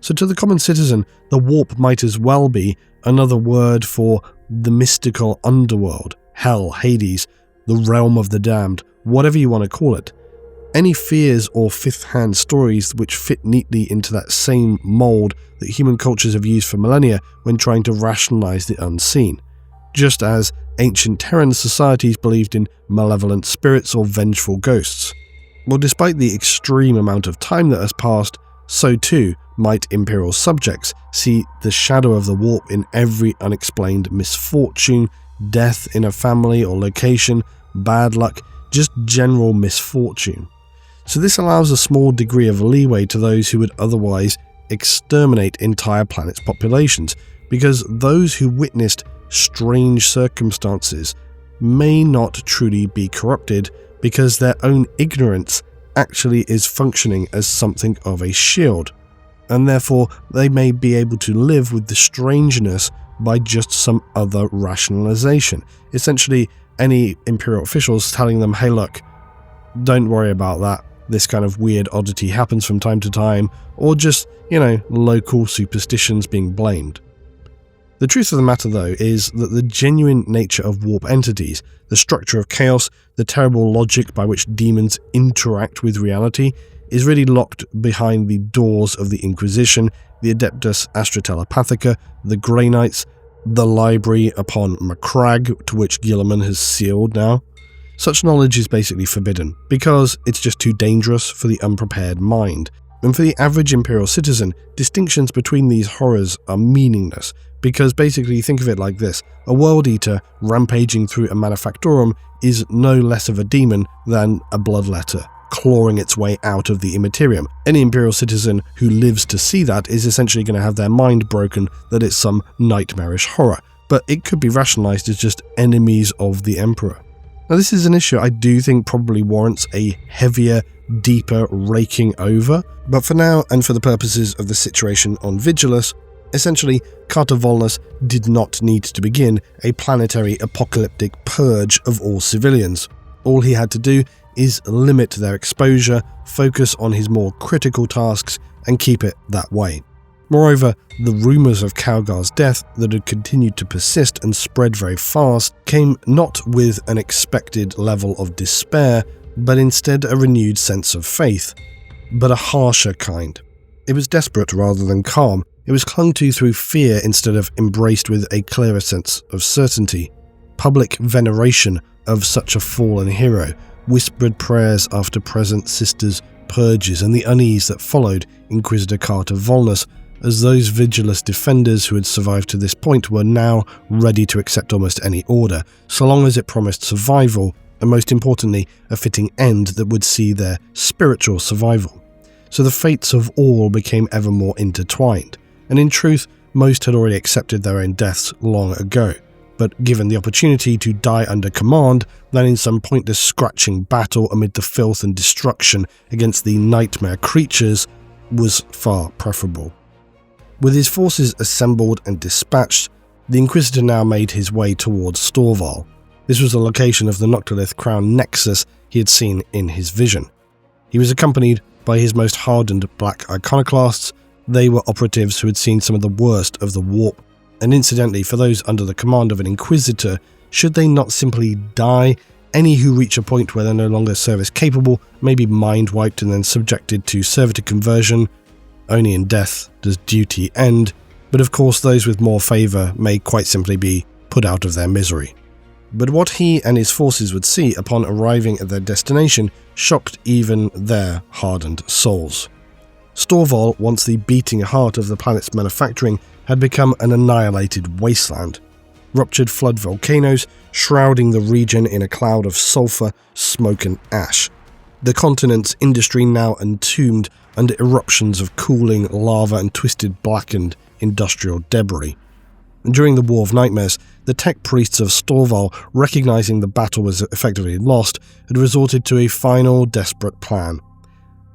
So to the common citizen, the warp might as well be another word for the mystical underworld, hell, Hades, the realm of the damned, whatever you want to call it. Any fears or fifth-hand stories which fit neatly into that same mould that human cultures have used for millennia when trying to rationalize the unseen, just as ancient Terran societies believed in malevolent spirits or vengeful ghosts. Well, despite the extreme amount of time that has passed, so too might Imperial subjects see the shadow of the warp in every unexplained misfortune, death in a family or location, bad luck, just general misfortune. So this allows a small degree of leeway to those who would otherwise exterminate entire planets' populations, because those who witnessed strange circumstances may not truly be corrupted because their own ignorance actually is functioning as something of a shield, and therefore they may be able to live with the strangeness by just some other rationalization. Essentially, any Imperial officials telling them, hey look, don't worry about that, this kind of weird oddity happens from time to time, or just, local superstitions being blamed. The truth of the matter, though, is that the genuine nature of warp entities, the structure of chaos, the terrible logic by which demons interact with reality, is really locked behind the doors of the Inquisition, the Adeptus Astra Telepathica, the Grey Knights, the library upon Macragge, to which Guilliman has sealed now. Such knowledge is basically forbidden, because it's just too dangerous for the unprepared mind. And for the average Imperial citizen, distinctions between these horrors are meaningless, because basically think of it like this: a World Eater rampaging through a Manufactorum is no less of a demon than a bloodletter clawing its way out of the Immaterium. Any Imperial citizen who lives to see that is essentially going to have their mind broken that it's some nightmarish horror, but it could be rationalized as just enemies of the Emperor. Now, this is an issue I do think probably warrants a heavier, deeper raking over, but for now, and for the purposes of the situation on Vigilus, essentially, Carter Volnus did not need to begin a planetary apocalyptic purge of all civilians. All he had to do is limit their exposure, focus on his more critical tasks, and keep it that way. Moreover, the rumours of Calgar's death that had continued to persist and spread very fast came not with an expected level of despair, but instead a renewed sense of faith, but a harsher kind. It was desperate rather than calm. It was clung to through fear instead of embraced with a clearer sense of certainty. Public veneration of such a fallen hero, whispered prayers after present sisters' purges, and the unease that followed Inquisitor Carter Volnus, as those Vigilus defenders who had survived to this point were now ready to accept almost any order, so long as it promised survival, and most importantly, a fitting end that would see their spiritual survival. So the fates of all became ever more intertwined, and in truth, most had already accepted their own deaths long ago, but given the opportunity to die under command than in some pointless scratching battle amid the filth and destruction against the nightmare creatures was far preferable. With his forces assembled and dispatched, the Inquisitor now made his way towards Storval. This was the location of the Noctilith Crown Nexus he had seen in his vision. He was accompanied by his most hardened black iconoclasts. They were operatives who had seen some of the worst of the warp, and incidentally, for those under the command of an Inquisitor, should they not simply die, any who reach a point where they're no longer service capable may be mind-wiped and then subjected to servitor conversion. Only in death does duty end, but of course those with more favour may quite simply be put out of their misery. But what he and his forces would see upon arriving at their destination shocked even their hardened souls. Storval, once the beating heart of the planet's manufacturing, had become an annihilated wasteland. Ruptured flood volcanoes shrouding the region in a cloud of sulphur, smoke and ash. The continent's industry now entombed under eruptions of cooling lava and twisted blackened industrial debris. During the War of Nightmares, the tech priests of Storval, recognizing the battle was effectively lost, had resorted to a final desperate plan.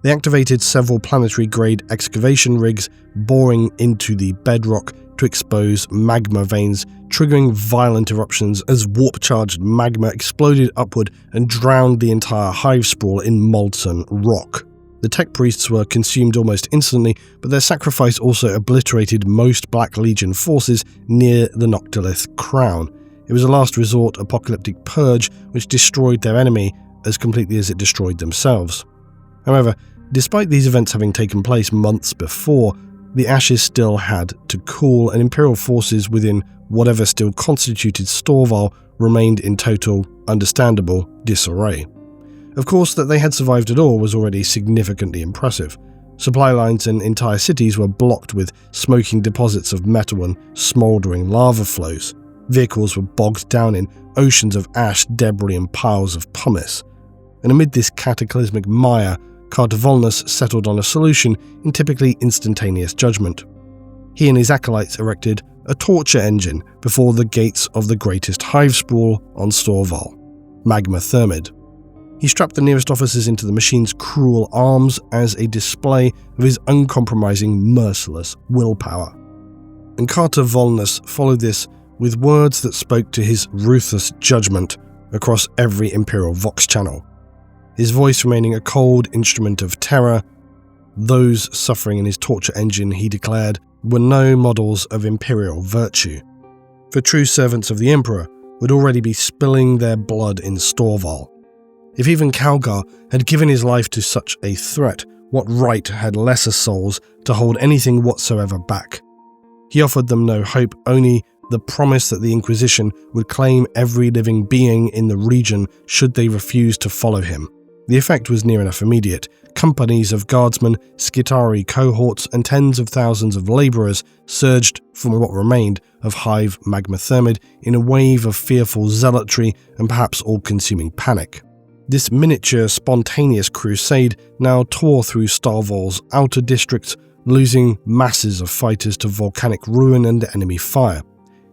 They activated several planetary-grade excavation rigs, boring into the bedrock to expose magma veins, triggering violent eruptions as warp-charged magma exploded upward and drowned the entire hive sprawl in molten rock. The tech priests were consumed almost instantly, but their sacrifice also obliterated most Black Legion forces near the Noctilith Crown. It was a last resort apocalyptic purge which destroyed their enemy as completely as it destroyed themselves. However, despite these events having taken place months before, the ashes still had to cool, and Imperial forces within whatever still constituted Storval remained in total, understandable disarray. Of course, that they had survived at all was already significantly impressive. Supply lines and entire cities were blocked with smoking deposits of metal and smouldering lava flows. Vehicles were bogged down in oceans of ash, debris and piles of pumice. And amid this cataclysmic mire, Carter Volnus settled on a solution in typically instantaneous judgment. He and his acolytes erected a torture engine before the gates of the greatest hive sprawl on Storval, Magma Thermid. He strapped the nearest officers into the machine's cruel arms as a display of his uncompromising, merciless willpower. And Carter Volnus followed this with words that spoke to his ruthless judgment across every Imperial Vox channel, his voice remaining a cold instrument of terror. Those suffering in his torture engine, he declared, were no models of Imperial virtue, for true servants of the Emperor would already be spilling their blood in Storval. If even Calgar had given his life to such a threat, what right had lesser souls to hold anything whatsoever back? He offered them no hope, only the promise that the Inquisition would claim every living being in the region should they refuse to follow him. The effect was near enough immediate. Companies of guardsmen, Skitarii cohorts, and tens of thousands of labourers surged from what remained of Hive Magma Thermid in a wave of fearful zealotry and perhaps all-consuming panic. This miniature, spontaneous crusade now tore through Starval's outer districts, losing masses of fighters to volcanic ruin and enemy fire,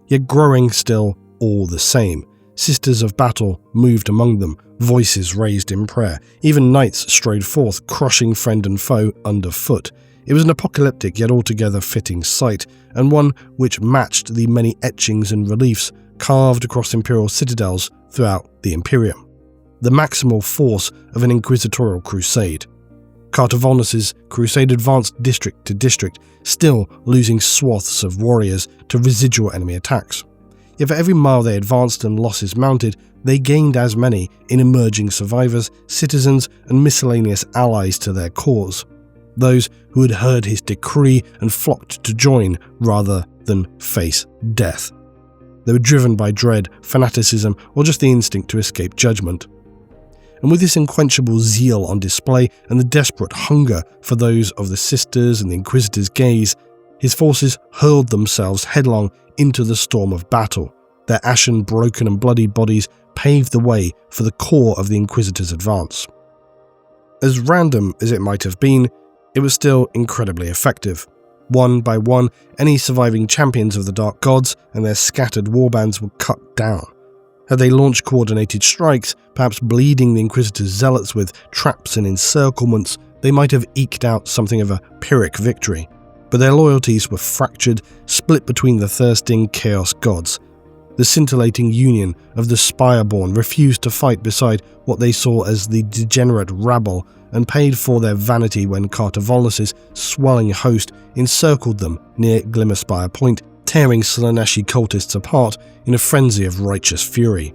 yet growing still all the same. Sisters of battle moved among them, voices raised in prayer. Even knights strode forth, crushing friend and foe underfoot. It was an apocalyptic yet altogether fitting sight, and one which matched the many etchings and reliefs carved across imperial citadels throughout the Imperium. The maximal force of an inquisitorial crusade. Carter Volnus's crusade advanced district to district, still losing swaths of warriors to residual enemy attacks. Yet for every mile they advanced and losses mounted, they gained as many in emerging survivors, citizens, and miscellaneous allies to their cause. Those who had heard his decree and flocked to join rather than face death. They were driven by dread, fanaticism, or just the instinct to escape judgment. And with this unquenchable zeal on display and the desperate hunger for those of the Sisters and the Inquisitor's gaze, his forces hurled themselves headlong into the storm of battle. Their ashen, broken and bloody bodies paved the way for the core of the Inquisitor's advance. As random as it might have been, it was still incredibly effective. One by one, any surviving champions of the Dark Gods and their scattered warbands were cut down. Had they launched coordinated strikes, perhaps bleeding the Inquisitor's zealots with traps and encirclements, they might have eked out something of a Pyrrhic victory. But their loyalties were fractured, split between the thirsting Chaos Gods. The scintillating union of the Spireborn refused to fight beside what they saw as the degenerate rabble, and paid for their vanity when Carter Volnus's swelling host encircled them near Glimmerspire Point, tearing Slaaneshi cultists apart in a frenzy of righteous fury.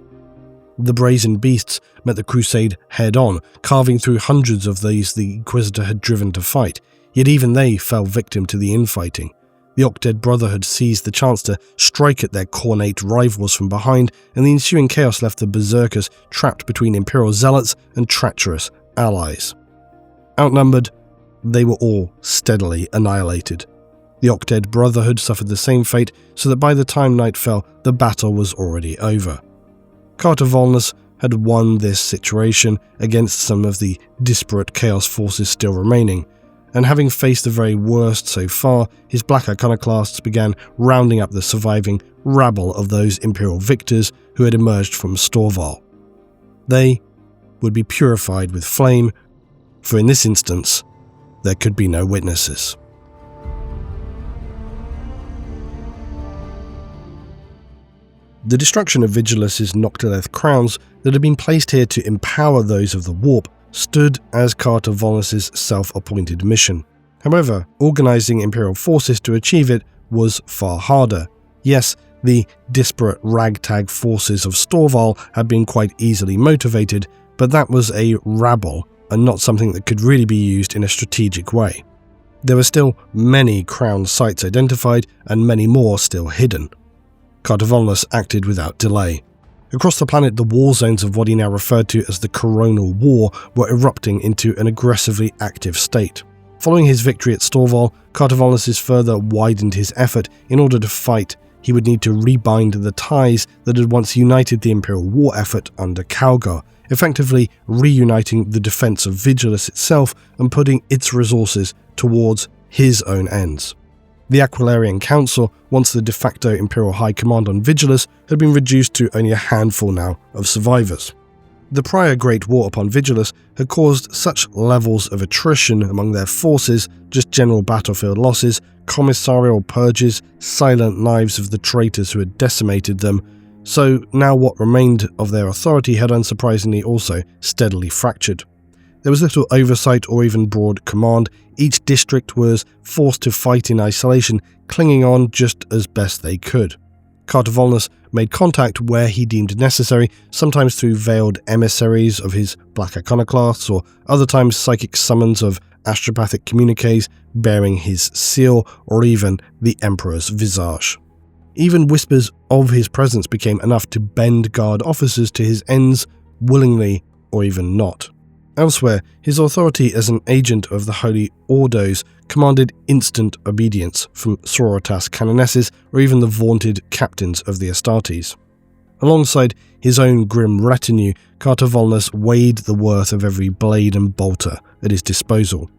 The brazen beasts met the crusade head-on, carving through hundreds of these the Inquisitor had driven to fight, yet even they fell victim to the infighting. The Octad Brotherhood seized the chance to strike at their cornate rivals from behind, and the ensuing chaos left the Berserkers trapped between Imperial zealots and treacherous allies. Outnumbered, they were all steadily annihilated. The Octad Brotherhood suffered the same fate, so that by the time night fell, the battle was already over. Carter Volnus had won this situation against some of the disparate Chaos forces still remaining, and having faced the very worst so far, his Black Iconoclasts began rounding up the surviving rabble of those Imperial victors who had emerged from Storval. They would be purified with flame, for in this instance, there could be no witnesses. The destruction of Vigilus' Noctileth crowns that had been placed here to empower those of the Warp stood as Carter Volnus' self-appointed mission. However, organising Imperial forces to achieve it was far harder. Yes, the disparate ragtag forces of Storval had been quite easily motivated, but that was a rabble and not something that could really be used in a strategic way. There were still many crown sites identified and many more still hidden. Carter Volnus acted without delay. Across the planet, the war zones of what he now referred to as the Coronal War were erupting into an aggressively active state. Following his victory at Storval, Carter Volnus further widened his effort. In order to fight, he would need to rebind the ties that had once united the Imperial war effort under Calgar, effectively reuniting the defense of Vigilus itself and putting its resources towards his own ends. The Aquilarian Council, once the de facto Imperial High Command on Vigilus, had been reduced to only a handful now of survivors. The prior Great War upon Vigilus had caused such levels of attrition among their forces, just general battlefield losses, commissarial purges, silent knives of the traitors who had decimated them, so now what remained of their authority had unsurprisingly also steadily fractured. There was little oversight or even broad command. Each district was forced to fight in isolation, clinging on just as best they could. Carter Volnus made contact where he deemed necessary, sometimes through veiled emissaries of his black iconoclasts, or other times psychic summons of astropathic communiques bearing his seal, or even the Emperor's visage. Even whispers of his presence became enough to bend guard officers to his ends, willingly or even not. Elsewhere, his authority as an agent of the Holy Ordos commanded instant obedience from sororitas canonesses or even the vaunted captains of the Astartes. Alongside his own grim retinue, Carter Volnus weighed the worth of every blade and bolter at his disposal.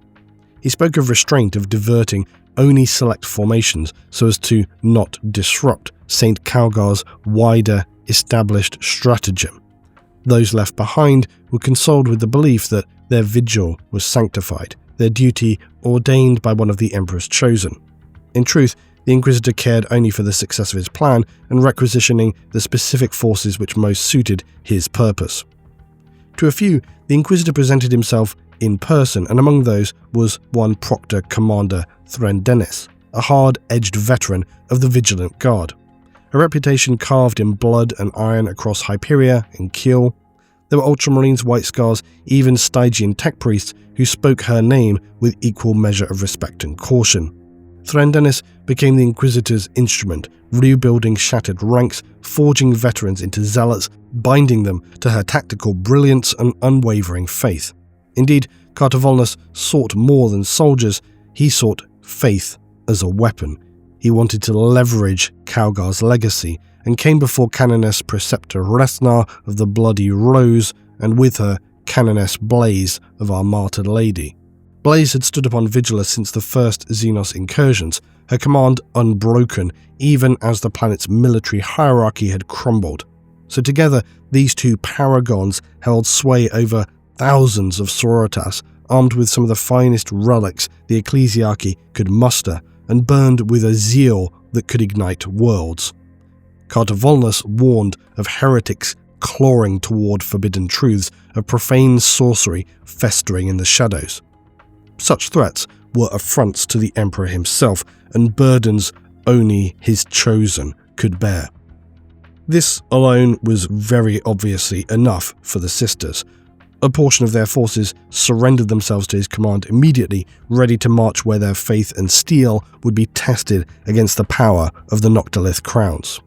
He spoke of restraint, of diverting only select formations so as to not disrupt St. Calgar's wider established stratagem. Those left behind were consoled with the belief that their vigil was sanctified, their duty ordained by one of the Emperor's chosen. In truth, the Inquisitor cared only for the success of his plan and requisitioning the specific forces which most suited his purpose. To a few, the Inquisitor presented himself in person, and among those was one Proctor Commander Threndenis, a hard-edged veteran of the Vigilant Guard. A reputation carved in blood and iron across Hyperia and Kiel. There were Ultramarines, White Scars, even Stygian tech priests who spoke her name with equal measure of respect and caution. Threndenis became the Inquisitor's instrument, rebuilding shattered ranks, forging veterans into zealots, binding them to her tactical brilliance and unwavering faith. Indeed, Carter Volnus sought more than soldiers, he sought faith as a weapon. He wanted to leverage Calgar's legacy, and came before Canoness Preceptor Resnar of the Bloody Rose, and with her Canoness Blaze of our martyred lady. Blaze had stood upon Vigilus since the first Xenos incursions, her command unbroken, even as the planet's military hierarchy had crumbled. So together, these two paragons held sway over thousands of sororitas, armed with some of the finest relics the ecclesiarchy could muster, and burned with a zeal that could ignite worlds. Carter Volnus warned of heretics clawing toward forbidden truths, of profane sorcery festering in the shadows. Such threats were affronts to the Emperor himself, and burdens only his chosen could bear. This alone was very obviously enough for the Sisters. A portion of their forces surrendered themselves to his command immediately, ready to march where their faith and steel would be tested against the power of the Noctilith crowns.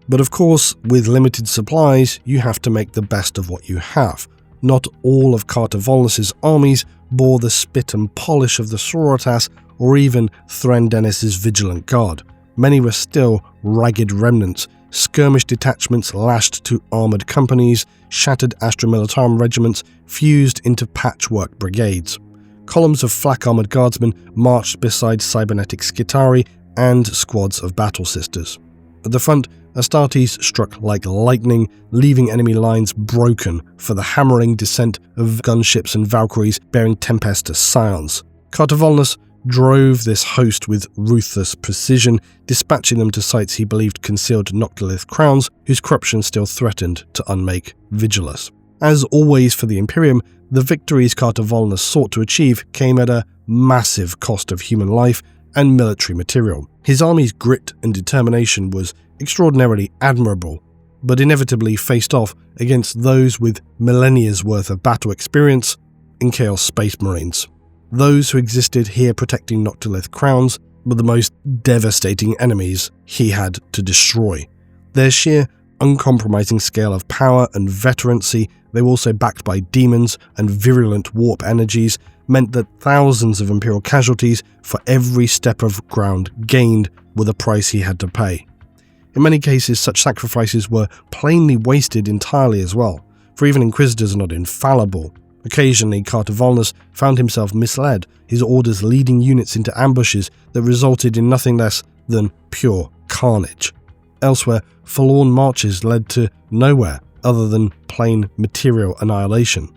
But of course, with limited supplies, you have to make the best of what you have. Not all of Carter Volnus's armies bore the spit and polish of the sororitas or even Threndenis' Vigilant Guard. Many were still ragged remnants, skirmish detachments lashed to armoured companies, shattered Astra Militarum regiments fused into patchwork brigades. Columns of flak-armoured guardsmen marched beside cybernetic Skitari and squads of Battle Sisters. At the front, Astartes struck like lightning, leaving enemy lines broken for the hammering descent of gunships and Valkyries bearing Tempestus scions. Carter Volnus drove this host with ruthless precision, dispatching them to sites he believed concealed Noctilith crowns whose corruption still threatened to unmake Vigilus. As always for the Imperium, the victories Carter Volnus sought to achieve came at a massive cost of human life and military material. His army's grit and determination was extraordinarily admirable, but inevitably faced off against those with millennia's worth of battle experience in Chaos Space Marines. Those who existed here protecting Noctilith crowns were the most devastating enemies he had to destroy. Their sheer, uncompromising scale of power and veterancy, they were also backed by demons and virulent warp energies, meant that thousands of Imperial casualties for every step of ground gained were the price he had to pay. In many cases, such sacrifices were plainly wasted entirely as well, for even Inquisitors are not infallible. Occasionally, Carter Volnus found himself misled, his orders leading units into ambushes that resulted in nothing less than pure carnage. Elsewhere, forlorn marches led to nowhere other than plain material annihilation.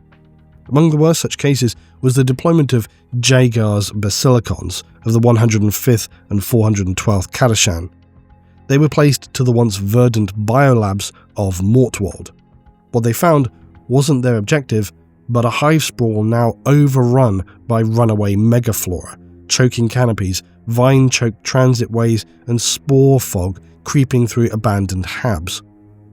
Among the worst such cases was the deployment of Jaeger's basilicons of the 105th and 412th Kadashan. They were placed to the once verdant biolabs of Mortwald. What they found wasn't their objective, but a hive sprawl now overrun by runaway megaflora, choking canopies, vine-choked transit ways, and spore fog creeping through abandoned habs.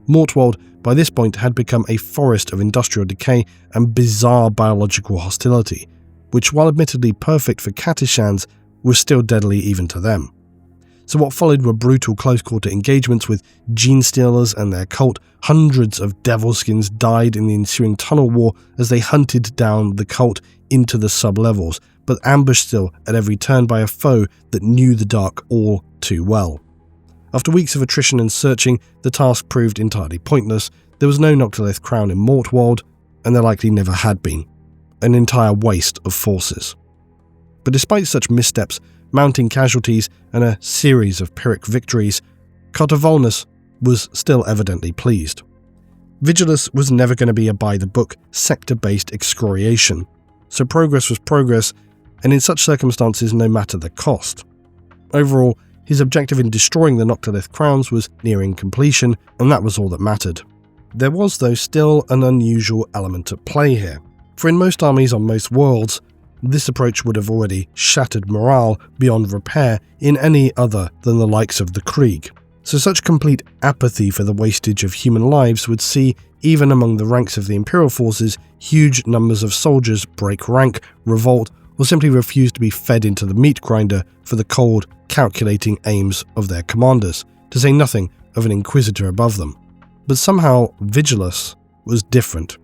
Mortwald, by this point, had become a forest of industrial decay and bizarre biological hostility, which, while admittedly perfect for Katishans, was still deadly even to them. So what followed were brutal close-quarter engagements with gene stealers and their cult. Hundreds of Devilskins died in the ensuing tunnel war as they hunted down the cult into the sub-levels, but ambushed still at every turn by a foe that knew the dark all too well. After weeks of attrition and searching, the task proved entirely pointless. There was no Noctilith crown in Mortwald, and there likely never had been. An entire waste of forces. But despite such missteps, mounting casualties, and a series of Pyrrhic victories, Carter Volnus was still evidently pleased. Vigilus was never going to be a by-the-book, sector-based excoriation, so progress was progress, and in such circumstances no matter the cost. Overall, his objective in destroying the Noctilith crowns was nearing completion, and that was all that mattered. There was, though, still an unusual element at play here, for in most armies on most worlds, this approach would have already shattered morale beyond repair in any other than the likes of the Krieg. So such complete apathy for the wastage of human lives would see, even among the ranks of the Imperial forces, huge numbers of soldiers break rank, revolt, or simply refuse to be fed into the meat grinder for the cold, calculating aims of their commanders, to say nothing of an Inquisitor above them. But somehow Vigilus was different,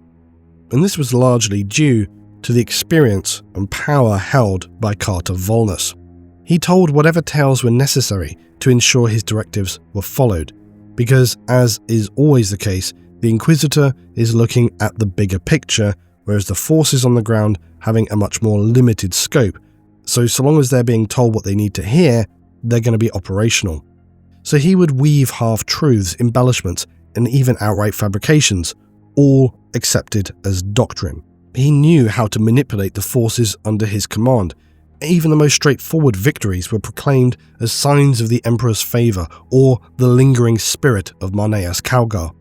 and this was largely due to the experience and power held by Carter Volnus. He told whatever tales were necessary to ensure his directives were followed, because, as is always the case, the Inquisitor is looking at the bigger picture, whereas the forces on the ground having a much more limited scope, so long as they're being told what they need to hear, they're going to be operational. So he would weave half-truths, embellishments, and even outright fabrications, all accepted as doctrine. He knew how to manipulate the forces under his command. Even the most straightforward victories were proclaimed as signs of the Emperor's favour or the lingering spirit of Marneus Calgar,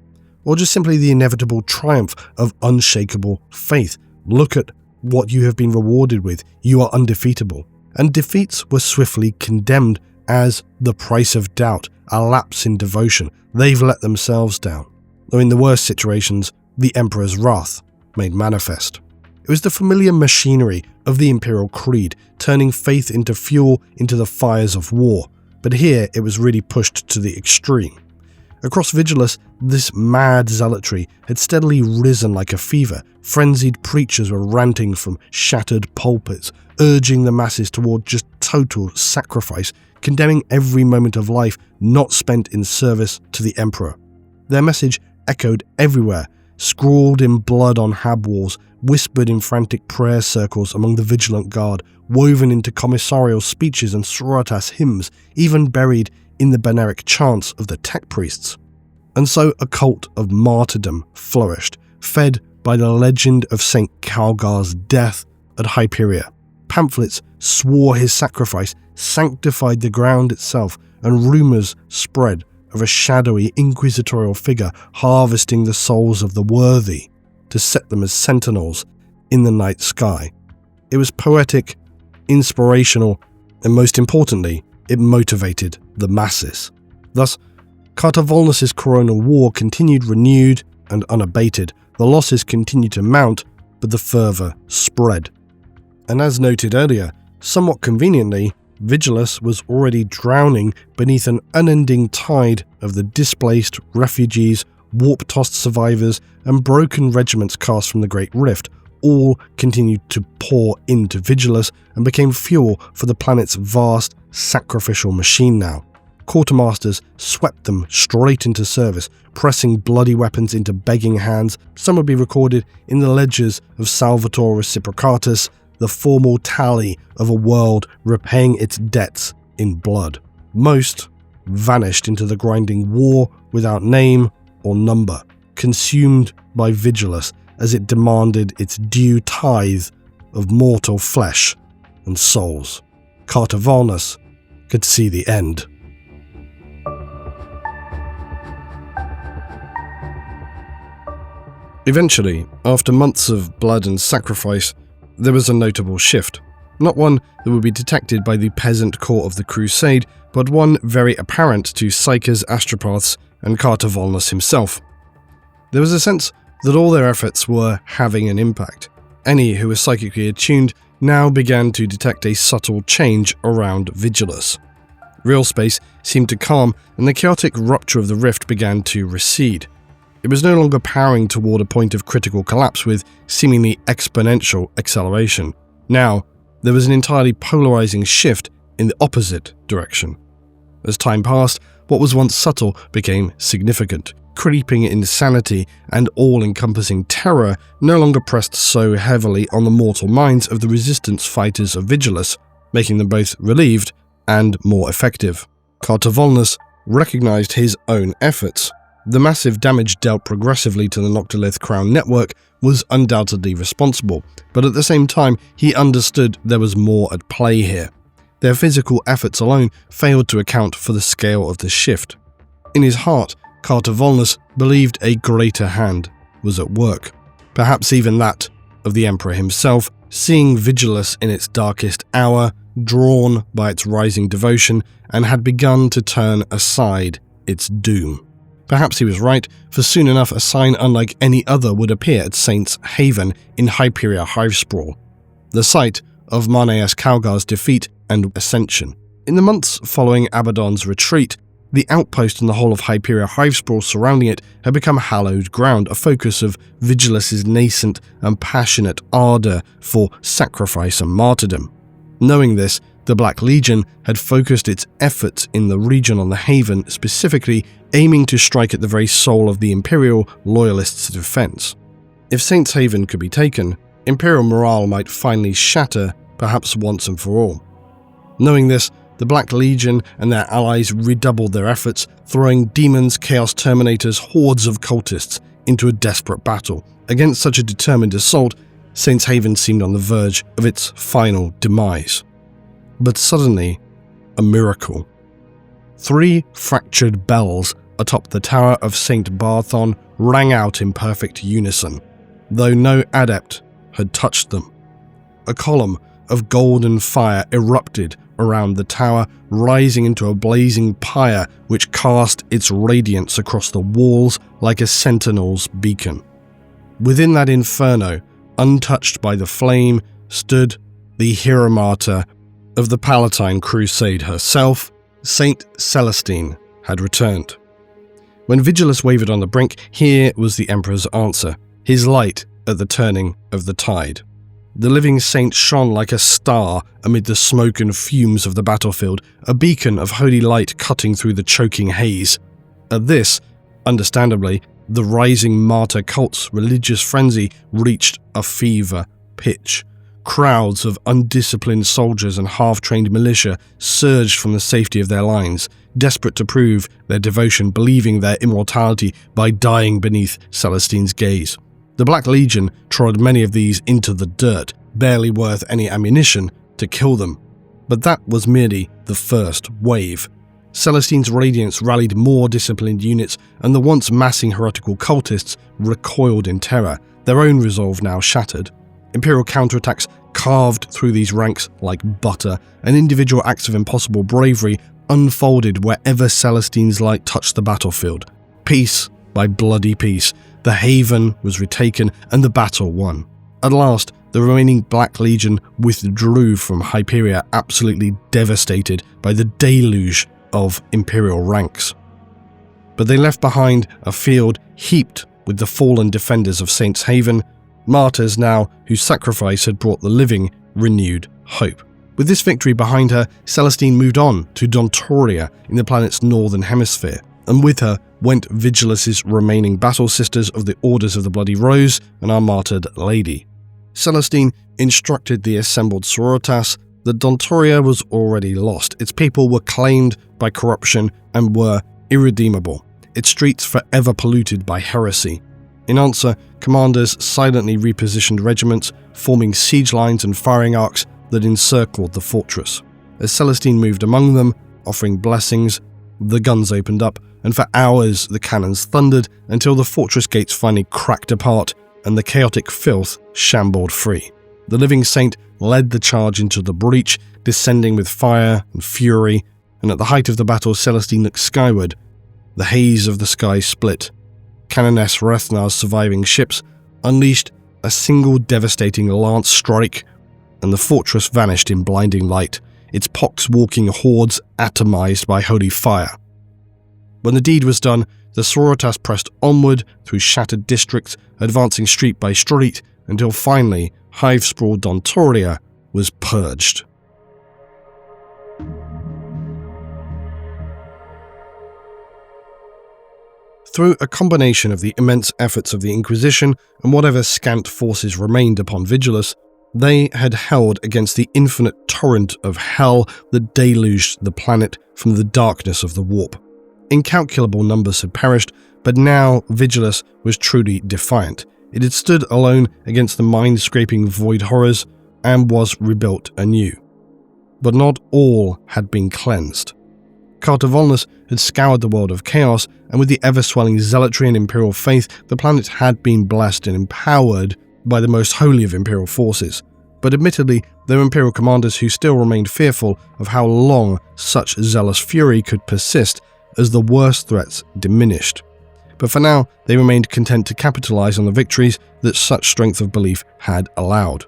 or just simply the inevitable triumph of unshakable faith. Look at what you have been rewarded with, you are undefeatable. And defeats were swiftly condemned as the price of doubt, a lapse in devotion. They've let themselves down. Though in the worst situations, the Emperor's wrath made manifest. It was the familiar machinery of the Imperial Creed, turning faith into fuel into the fires of war, but here it was really pushed to the extreme. Across Vigilus, this mad zealotry had steadily risen like a fever. Frenzied preachers were ranting from shattered pulpits, urging the masses toward just total sacrifice, condemning every moment of life not spent in service to the Emperor. Their message echoed everywhere, scrawled in blood on hab walls, whispered in frantic prayer circles among the vigilant guard, woven into commissarial speeches and sororitas hymns, even buried in the Beneric chants of the tech priests. And so a cult of martyrdom flourished, fed by the legend of St. Calgar's death at Hyperia. Pamphlets swore his sacrifice sanctified the ground itself, and rumours spread of a shadowy inquisitorial figure harvesting the souls of the worthy to set them as sentinels in the night sky. It was poetic, inspirational, and most importantly, it motivated the masses. Thus, Carter Volnus' Coronal War continued renewed and unabated. The losses continued to mount, but the fervour spread. And as noted earlier, somewhat conveniently, Vigilus was already drowning beneath an unending tide of the displaced, refugees, warp-tossed survivors, and broken regiments cast from the Great Rift, all continued to pour into Vigilus and became fuel for the planet's vast, sacrificial machine now. quartermasters swept them straight into service, pressing bloody weapons into begging hands. Some would be recorded in the ledgers of Salvator Reciprocatus, the formal tally of a world repaying its debts in blood. Most vanished into the grinding war without name or number, consumed by Vigilus as it demanded its due tithe of mortal flesh and souls. Carter Volnus could see the end. Eventually, after months of blood and sacrifice, there was a notable shift. Not one that would be detected by the peasant court of the Crusade, but one very apparent to psychers, astropaths, and Carter Volnus himself. There was a sense that all their efforts were having an impact. Any who were psychically attuned now began to detect a subtle change around Vigilus. Real space seemed to calm, and the chaotic rupture of the rift began to recede. It was no longer powering toward a point of critical collapse with seemingly exponential acceleration. Now, there was an entirely polarizing shift in the opposite direction. As time passed, what was once subtle became significant. Creeping insanity and all-encompassing terror no longer pressed so heavily on the mortal minds of the resistance fighters of Vigilus, making them both relieved and more effective. Carter Volnus recognized his own efforts. The massive damage dealt progressively to the Noctilith Crown network was undoubtedly responsible, but at the same time he understood there was more at play here. Their physical efforts alone failed to account for the scale of the shift. In his heart, Carter Volnus believed a greater hand was at work, perhaps even that of the Emperor himself, seeing Vigilus in its darkest hour, drawn by its rising devotion, and had begun to turn aside its doom. Perhaps he was right, for soon enough a sign unlike any other would appear at Saints Haven in Hyperia Hivesprawl, the site of Marneus Calgar's defeat and ascension. In the months following Abaddon's retreat, the outpost and the whole of Hyperia Hivesprawl surrounding it had become hallowed ground, a focus of Vigilus's nascent and passionate ardour for sacrifice and martyrdom. Knowing this, the Black Legion had focused its efforts in the region on the Haven, specifically aiming to strike at the very soul of the Imperial Loyalists' defence. If Saints Haven could be taken, Imperial morale might finally shatter, perhaps once and for all. Knowing this, the Black Legion and their allies redoubled their efforts, throwing demons, chaos terminators, hordes of cultists into a desperate battle. Against such a determined assault, Saints Haven seemed on the verge of its final demise. But suddenly, a miracle. 3 fractured bells atop the tower of St. Barthon rang out in perfect unison, though no adept had touched them. A column of golden fire erupted around the tower, rising into a blazing pyre which cast its radiance across the walls like a sentinel's beacon. Within that inferno, untouched by the flame, stood the hero martyr of the Palatine Crusade herself. Saint Celestine had returned. When Vigilus wavered on the brink, here was the Emperor's answer, his light at the turning of the tide. The living saint shone like a star amid the smoke and fumes of the battlefield, a beacon of holy light cutting through the choking haze. At this, understandably, the rising martyr cult's religious frenzy reached a fever pitch. Crowds of undisciplined soldiers and half-trained militia surged from the safety of their lines, desperate to prove their devotion, believing their immortality by dying beneath Celestine's gaze. The Black Legion trod many of these into the dirt, barely worth any ammunition to kill them. But that was merely the first wave. Celestine's radiance rallied more disciplined units, and the once massing heretical cultists recoiled in terror, their own resolve now shattered. Imperial counterattacks carved through these ranks like butter, and individual acts of impossible bravery unfolded wherever Celestine's light touched the battlefield. Piece by bloody piece, the Haven was retaken and the battle won. At last, the remaining Black Legion withdrew from Hyperia, absolutely devastated by the deluge of Imperial ranks. But they left behind a field heaped with the fallen defenders of Saints Haven, martyrs now whose sacrifice had brought the living renewed hope. With this victory behind her, Celestine moved on to Dontoria in the planet's northern hemisphere, and with her went Vigilus' remaining battle sisters of the Orders of the Bloody Rose and our martyred Lady. Celestine instructed the assembled sororitas that Dontoria was already lost. Its people were claimed by corruption and were irredeemable, its streets forever polluted by heresy. In answer, commanders silently repositioned regiments, forming siege lines and firing arcs that encircled the fortress. As Celestine moved among them, offering blessings, the guns opened up, and for hours the cannons thundered until the fortress gates finally cracked apart and the chaotic filth shambled free. The living saint led the charge into the breach, descending with fire and fury, and at the height of the battle Celestine looked skyward. The haze of the sky split. Canoness Rethnar's surviving ships unleashed a single devastating lance strike, and the fortress vanished in blinding light, its pox-walking hordes atomized by holy fire. When the deed was done, the sororitas pressed onward through shattered districts, advancing street by street, until finally hive-sprawled Dontoria was purged. Through a combination of the immense efforts of the Inquisition and whatever scant forces remained upon Vigilus, they had held against the infinite torrent of hell that deluged the planet from the darkness of the warp. Incalculable numbers had perished, but now Vigilus was truly defiant. It had stood alone against the mind-scraping void horrors and was rebuilt anew. But not all had been cleansed. Carter Volnus had scoured the world of chaos, and with the ever-swelling zealotry and imperial faith, the planet had been blessed and empowered by the most holy of imperial forces. But admittedly, there were imperial commanders who still remained fearful of how long such zealous fury could persist as the worst threats diminished. But for now, they remained content to capitalize on the victories that such strength of belief had allowed.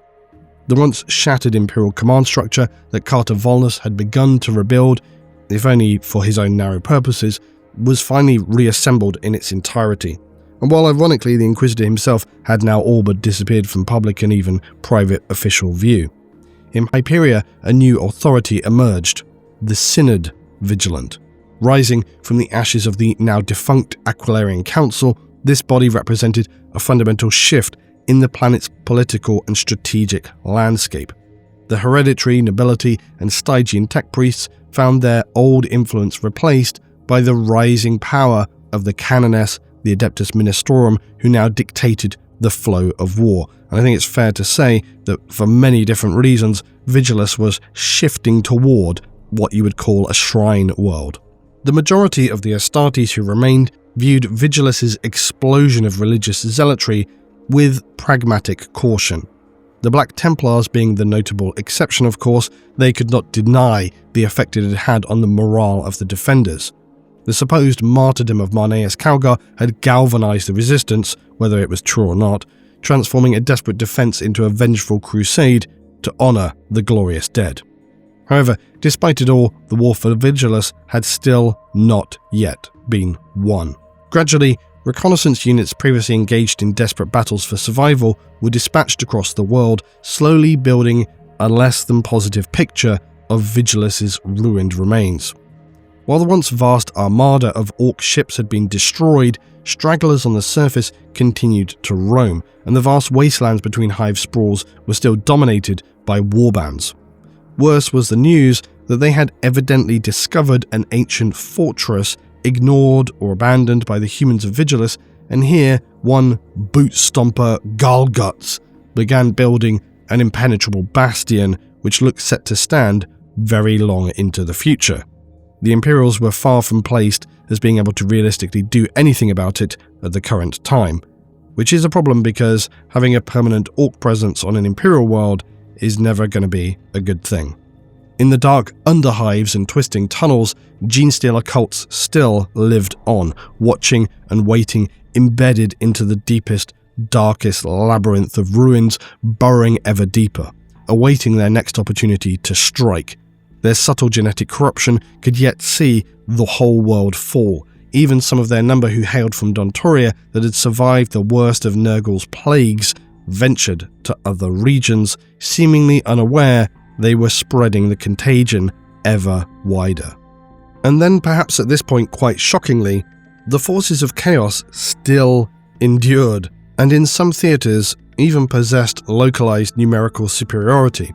The once shattered imperial command structure that Carter Volnus had begun to rebuild, if only for his own narrow purposes, was finally reassembled in its entirety. And while ironically the Inquisitor himself had now all but disappeared from public and even private official view. In Hyperia, a new authority emerged, the Synod Vigilant. Rising from the ashes of the now defunct Aquilarian Council, this body represented a fundamental shift in the planet's political and strategic landscape. The hereditary nobility and Stygian tech priests found their old influence replaced by the rising power of the Canoness, the Adeptus Ministorum, who now dictated the flow of war. And I think it's fair to say that for many different reasons, Vigilus was shifting toward what you would call a shrine world. The majority of the Astartes who remained viewed Vigilus' explosion of religious zealotry with pragmatic caution. The Black Templars being the notable exception, of course, they could not deny the effect it had had on the morale of the defenders. The supposed martyrdom of Marneus Calgar had galvanized the resistance, whether it was true or not, transforming a desperate defense into a vengeful crusade to honor the glorious dead. However, despite it all, the war for Vigilus had still not yet been won. Gradually, reconnaissance units previously engaged in desperate battles for survival were dispatched across the world, slowly building a less than positive picture of Vigilus' ruined remains. While the once vast armada of orc ships had been destroyed, stragglers on the surface continued to roam, and the vast wastelands between hive sprawls were still dominated by warbands. Worse was the news that they had evidently discovered an ancient fortress ignored or abandoned by the humans of Vigilus, and here one boot-stomper Galguts began building an impenetrable bastion which looked set to stand very long into the future. The Imperials were far from placed as being able to realistically do anything about it at the current time, which is a problem because having a permanent orc presence on an Imperial world is never going to be a good thing. In the dark underhives and twisting tunnels, genestealer cults still lived on, watching and waiting, embedded into the deepest, darkest labyrinth of ruins, burrowing ever deeper, awaiting their next opportunity to strike. Their subtle genetic corruption could yet see the whole world fall. Even some of their number who hailed from Dontoria that had survived the worst of Nurgle's plagues ventured to other regions, seemingly unaware they were spreading the contagion ever wider. And then, perhaps at this point quite shockingly, the forces of chaos still endured, and in some theatres even possessed localized numerical superiority.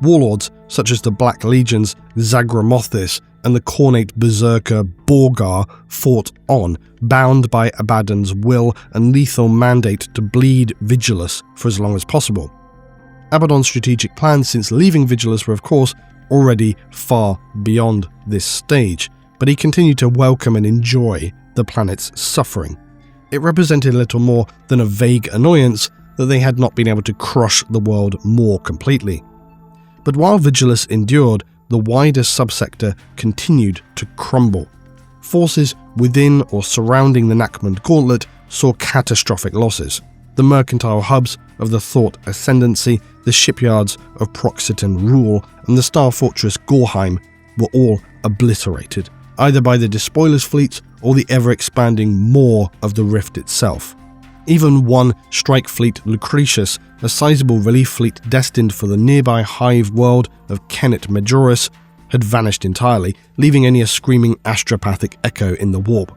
Warlords such as the Black Legion's Zagramothis and the Cornate Berserker Borgar fought on, bound by Abaddon's will and lethal mandate to bleed Vigilus for as long as possible. Abaddon's strategic plans since leaving Vigilus were of course already far beyond this stage, but he continued to welcome and enjoy the planet's suffering. It represented little more than a vague annoyance that they had not been able to crush the world more completely. But while Vigilus endured, the wider subsector continued to crumble. Forces within or surrounding the NACHMUND gauntlet saw catastrophic losses. The mercantile hubs of the Thought Ascendancy, the shipyards of Proxitan rule, and the star fortress Gorheim were all obliterated, either by the despoilers' fleets or the ever-expanding maw of the Rift itself. Even one strike fleet Lucretius, a sizable relief fleet destined for the nearby hive world of Kennet Majoris, had vanished entirely, leaving only a screaming astropathic echo in the warp.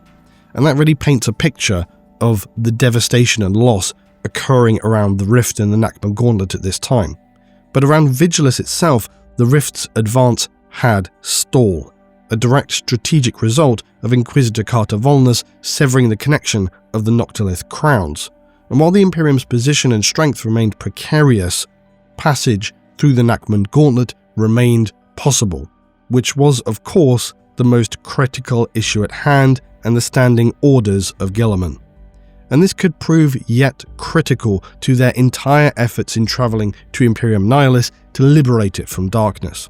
And that really paints a picture of the devastation and loss occurring around the Rift and the NACHMUND gauntlet at this time. But around Vigilus itself, the Rift's advance had stalled, a direct strategic result of Inquisitor Carter Volnus severing the connection of the Noctilith crowns. And while the Imperium's position and strength remained precarious, passage through the NACHMUND gauntlet remained possible, which was of course the most critical issue at hand and the standing orders of Guilliman. And this could prove yet critical to their entire efforts in travelling to Imperium Nihilus to liberate it from darkness.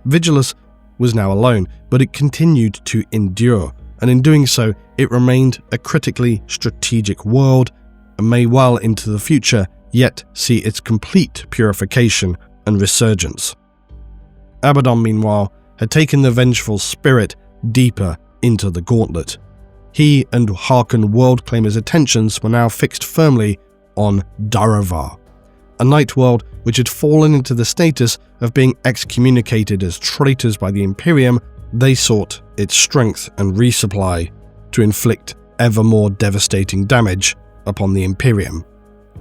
Vigilus was now alone, but it continued to endure, and in doing so, it remained a critically strategic world and may well into the future yet see its complete purification and resurgence. Abaddon, meanwhile, had taken the vengeful spirit deeper into the gauntlet. He and Harkon Worldclaimer's attentions were now fixed firmly on Daravar, a night world which had fallen into the status of being excommunicated as traitors by the Imperium. They sought its strength and resupply to inflict ever more devastating damage upon the Imperium.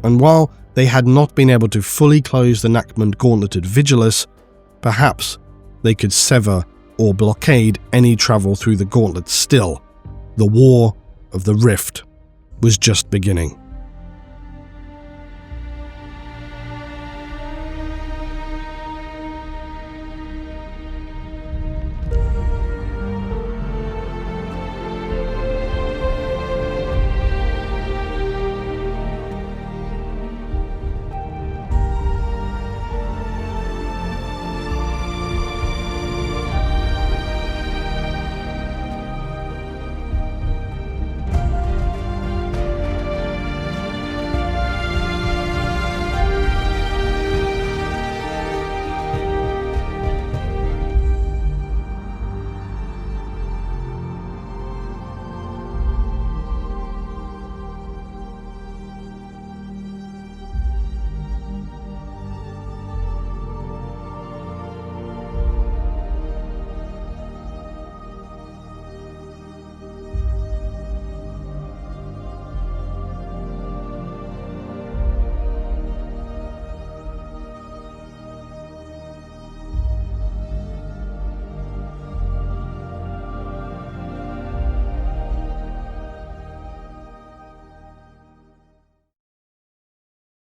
And while they had not been able to fully close the NACHMUND gauntlet at Vigilus, perhaps they could sever or blockade any travel through the gauntlet still. The War of the Rift was just beginning.